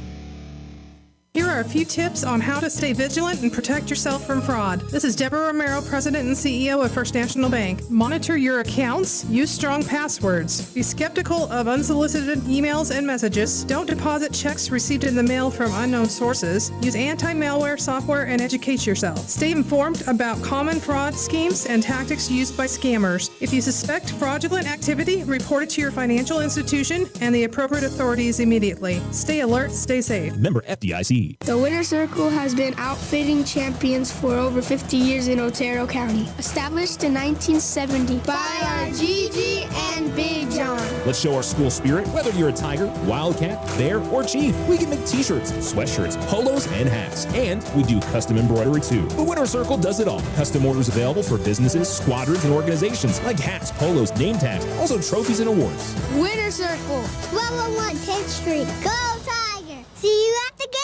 Here are a few tips on how to stay vigilant and protect yourself from fraud. This is Deborah Romero, President and CEO of First National Bank. Monitor your accounts. Use strong passwords. Be skeptical of unsolicited emails and messages. Don't deposit checks received in the mail from unknown sources. Use anti-malware software and educate yourself. Stay informed about common fraud schemes and tactics used by scammers. If you suspect fraudulent activity, report it to your financial institution and the appropriate authorities immediately. Stay alert, stay safe. Member FDIC. The Winter Circle has been outfitting champions for over 50 years in Otero County. Established in 1970 by our Gigi and Big John. Let's show our school spirit. Whether you're a Tiger, Wildcat, Bear, or Chief, we can make t-shirts, sweatshirts, polos, and hats. And we do custom embroidery too. The Winter Circle does it all. Custom orders available for businesses, squadrons, and organizations like hats, polos, name tags, also trophies and awards. Winter Circle, 1201 10th Street. Go Tiger! See you at the game!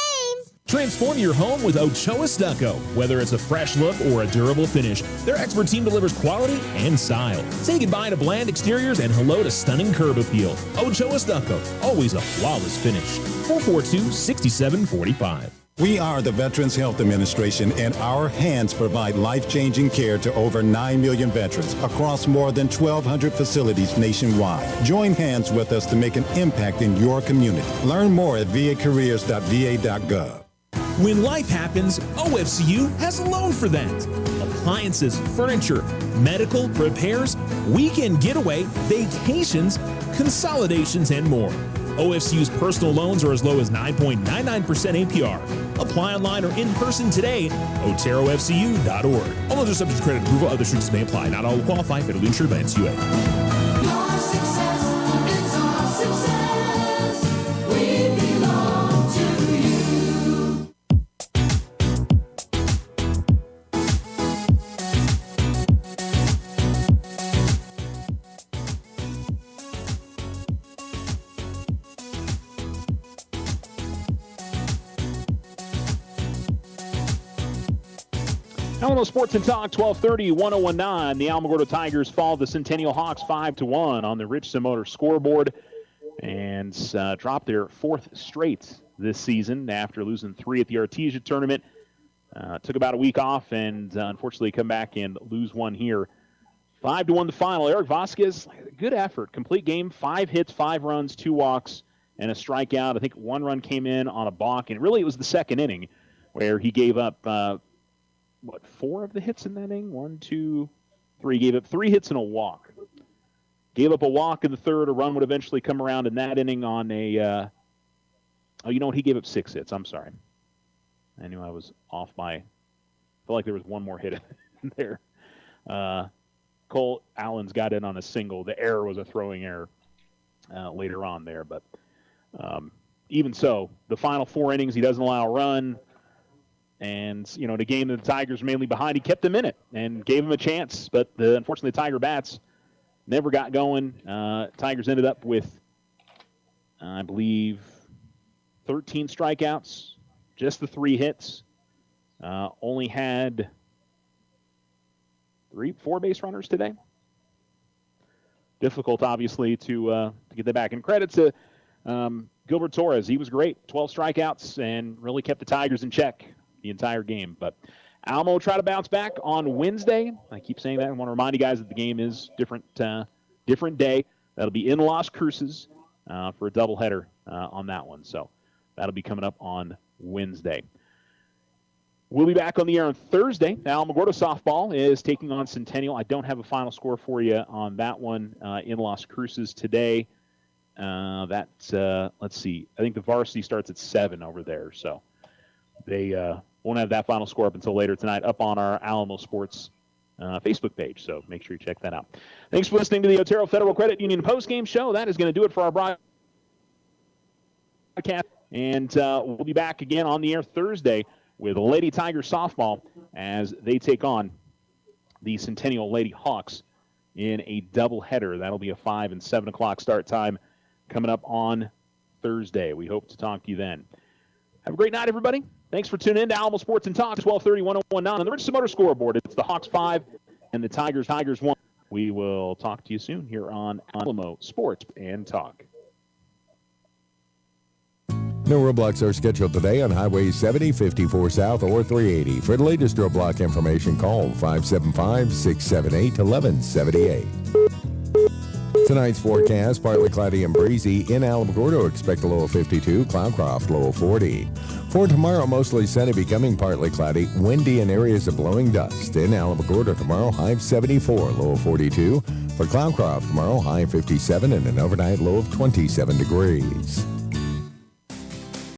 Transform your home with Ochoa Stucco. Whether it's a fresh look or a durable finish, their expert team delivers quality and style. Say goodbye to bland exteriors and hello to stunning curb appeal. Ochoa Stucco, always a flawless finish. 442-6745. We are the Veterans Health Administration, and our hands provide life-changing care to over 9 million veterans across more than 1,200 facilities nationwide. Join hands with us to make an impact in your community. Learn more at vacareers.va.gov. When life happens, OFCU has a loan for that. Appliances, furniture, medical, repairs, weekend getaway, vacations, consolidations, and more. OFCU's personal loans are as low as 9.99% APR. Apply online or in person today. OteroFCU.org. All loans are subject to credit approval. Other restrictions may apply. Not all will qualify. Federally insured by NCUA. Your success is our success. We belong to you. Alamo Sports and Talk, 1230, 1019. The Alamogordo Tigers fall the Centennial Hawks 5-1 on the Richardson Motor scoreboard and dropped their fourth straight this season after losing 3 at the Artesia tournament. Took about a week off and unfortunately come back and lose 1 here. 5-1 the final. Eric Vasquez, good effort. Complete game, 5 hits, 5 runs, 2 walks, and a strikeout. I think 1 run came in on a balk, and really it was the second inning where he gave up, 4 of the hits in that inning? 1, 2, 3. Gave up 3 hits and a walk. Gave up a walk in the third. A run would eventually come around in that inning on a, you know what? He gave up 6 hits. I'm sorry. I knew I was off by, I felt like there was 1 more hit in there. Cole Allen's got in on a single. The error was a throwing error later on there. But even so, the final 4 innings, he doesn't allow a run. And, you know, the game that the Tigers were mainly behind, he kept them in it and gave them a chance. But unfortunately, the Tiger bats never got going. Tigers ended up with, I believe, 13 strikeouts, just the 3 hits. Only had 4 base runners today. Difficult, obviously, to get that back. And credit to Gilbert Torres. He was great. 12 strikeouts and really kept the Tigers in check the entire game. But Alamo will try to bounce back on Wednesday. I keep saying that. I want to remind you guys that the game is different day. That'll be in Las Cruces for a doubleheader on that one. So that'll be coming up on Wednesday. We'll be back on the air on Thursday. Alamogordo softball is taking on Centennial. I don't have a final score for you on that one in Las Cruces today. Let's see. I think the varsity starts at 7 over there. So they won't have that final score up until later tonight up on our Alamo Sports Facebook page. So make sure you check that out. Thanks for listening to the Otero Federal Credit Union postgame show. That is going to do it for our broadcast. And we'll be back again on the air Thursday with Lady Tiger softball as they take on the Centennial Lady Hawks in a doubleheader. That'll be a 5 and 7 o'clock start time coming up on Thursday. We hope to talk to you then. Have a great night, everybody. Thanks for tuning in to Alamo Sports and Talk, 1230, 1019 on the Richardson Motor scoreboard. It's the Hawks 5 and the Tigers 1. We will talk to you soon here on Alamo Sports and Talk. No roadblocks are scheduled today on Highway 70, 54 South, or 380. For the latest roadblock information, call 575-678-1178. Tonight's forecast, partly cloudy and breezy. In Alamogordo, expect a low of 52, Cloudcroft, low of 40. For tomorrow, mostly sunny, becoming partly cloudy, windy and areas of blowing dust. In Alamogordo tomorrow, high of 74, low of 42. For Cloudcroft tomorrow, high of 57 and an overnight low of 27 degrees.